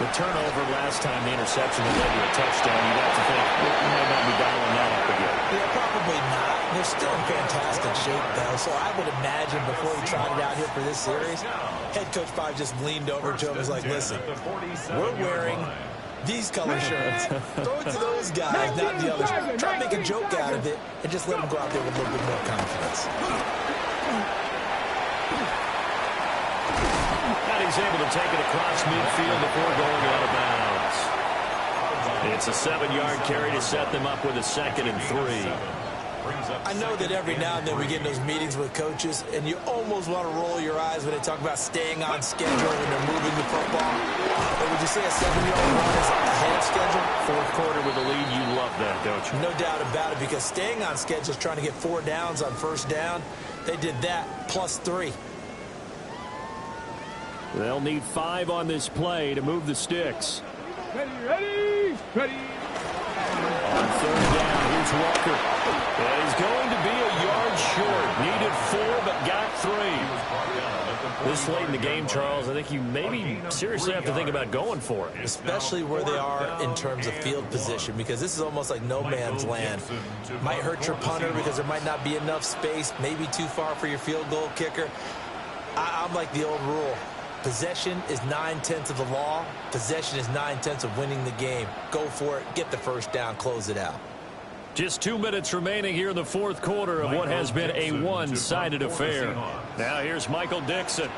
Speaker 1: the turnover last time, the interception that led to a touchdown, you'd have to think they might not be dialing that up again.
Speaker 2: Yeah, probably not. They're still in fantastic shape, though, so I would imagine before he trotted out here for this series, head coach probably just leaned over to him and was like, listen, we're wearing these color shirts. Throw it to those guys, not the others. Try to make a joke out of it and just let them go out there with a little bit more confidence.
Speaker 1: And he's able to take it across midfield before going out of bounds. It's a 7-yard carry to set them up with a 2nd and 3.
Speaker 2: I know that every now and then we get in those meetings with coaches, and you almost want to roll your eyes when they talk about staying on schedule when they're moving the football. But would you say a 7-yard run is ahead of schedule?
Speaker 1: 4th quarter with a lead, you love that, don't you?
Speaker 2: No doubt about it, because staying on schedule is trying to get 4 downs on 1st down. They did that, plus 3.
Speaker 5: They'll need 5 on this play to move the sticks.
Speaker 4: Ready.
Speaker 5: On 3rd down, here's Walker.
Speaker 1: And he's going to be a yard short. Needed 4, but got 3. This late in the game, Charles, I think you maybe seriously have to think about going for it.
Speaker 2: Especially where they are in terms of field position, because this is almost like no man's land. Might hurt your punter because there might not be enough space, maybe too far for your field goal kicker. I'm like the old rule. Possession is 9/10 of the law. Possession is 9/10 of winning the game. Go for it. Get the first down. Close it out.
Speaker 1: Just 2 minutes remaining here in the fourth quarter of what has been a one-sided affair. Now here's Michael Dixon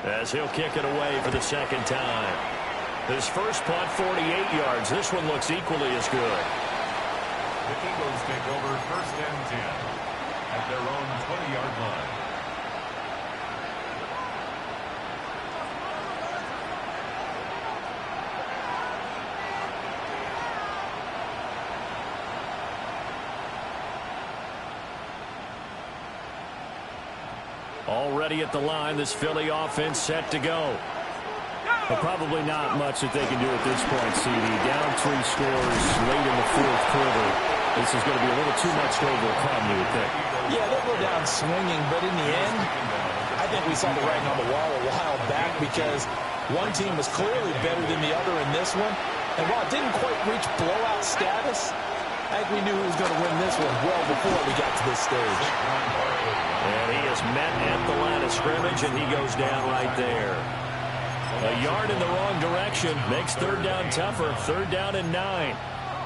Speaker 1: as he'll kick it away for the second time. His first punt, 48 yards. This one looks equally as good.
Speaker 3: The Eagles take over first and 10 at their own 20-yard line.
Speaker 1: Already at the line, this Philly offense set to go.
Speaker 5: But probably not much that they can do at this point, CD. Down 3 scores late in the fourth quarter. This is going to be a little too much to overcome, you would think.
Speaker 2: Yeah, they'll go down swinging, but in the end, I think we saw the writing on the wall a while back because one team was clearly better than the other in this one. And while it didn't quite reach blowout status, I think we knew who was going to win this one well before we got to this stage.
Speaker 1: And he is met at the line of scrimmage, and he goes down right there. A yard in the wrong direction makes third down tougher. Third down and 9.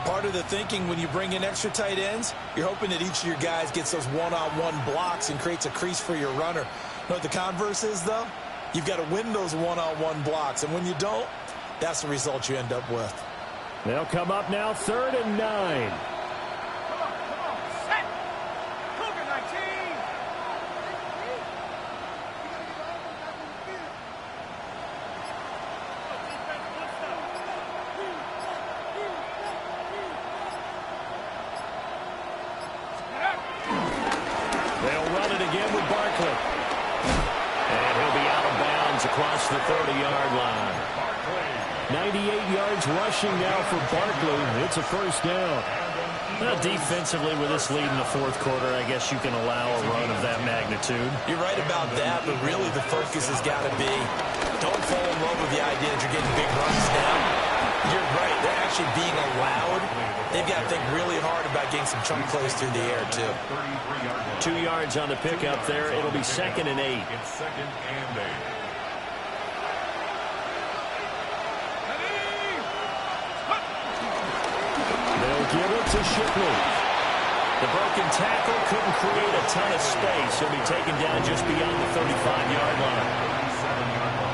Speaker 2: Part of the thinking when you bring in extra tight ends, you're hoping that each of your guys gets those one-on-one blocks and creates a crease for your runner. You know what the converse is, though? You've got to win those one-on-one blocks, and when you don't, that's the result you end up with.
Speaker 5: They'll come up now, third and 9.
Speaker 1: Across the 30-yard line.
Speaker 5: 98 yards rushing now for Barkley. It's a first down.
Speaker 1: Well, defensively, with this lead in the fourth quarter, I guess you can allow a run of that magnitude.
Speaker 2: You're right about that, but really the focus has got to be don't fall in love with the idea that you're getting big runs now. You're right. They're actually being allowed. They've got to think really hard about getting some chunk plays through the air, too.
Speaker 1: 2 yards on the pickup there. It'll be second and 8.
Speaker 3: It's second and 8.
Speaker 5: Give it to Shipley.
Speaker 1: The broken tackle couldn't create a ton of space. He'll be taken down just beyond the 35-yard line.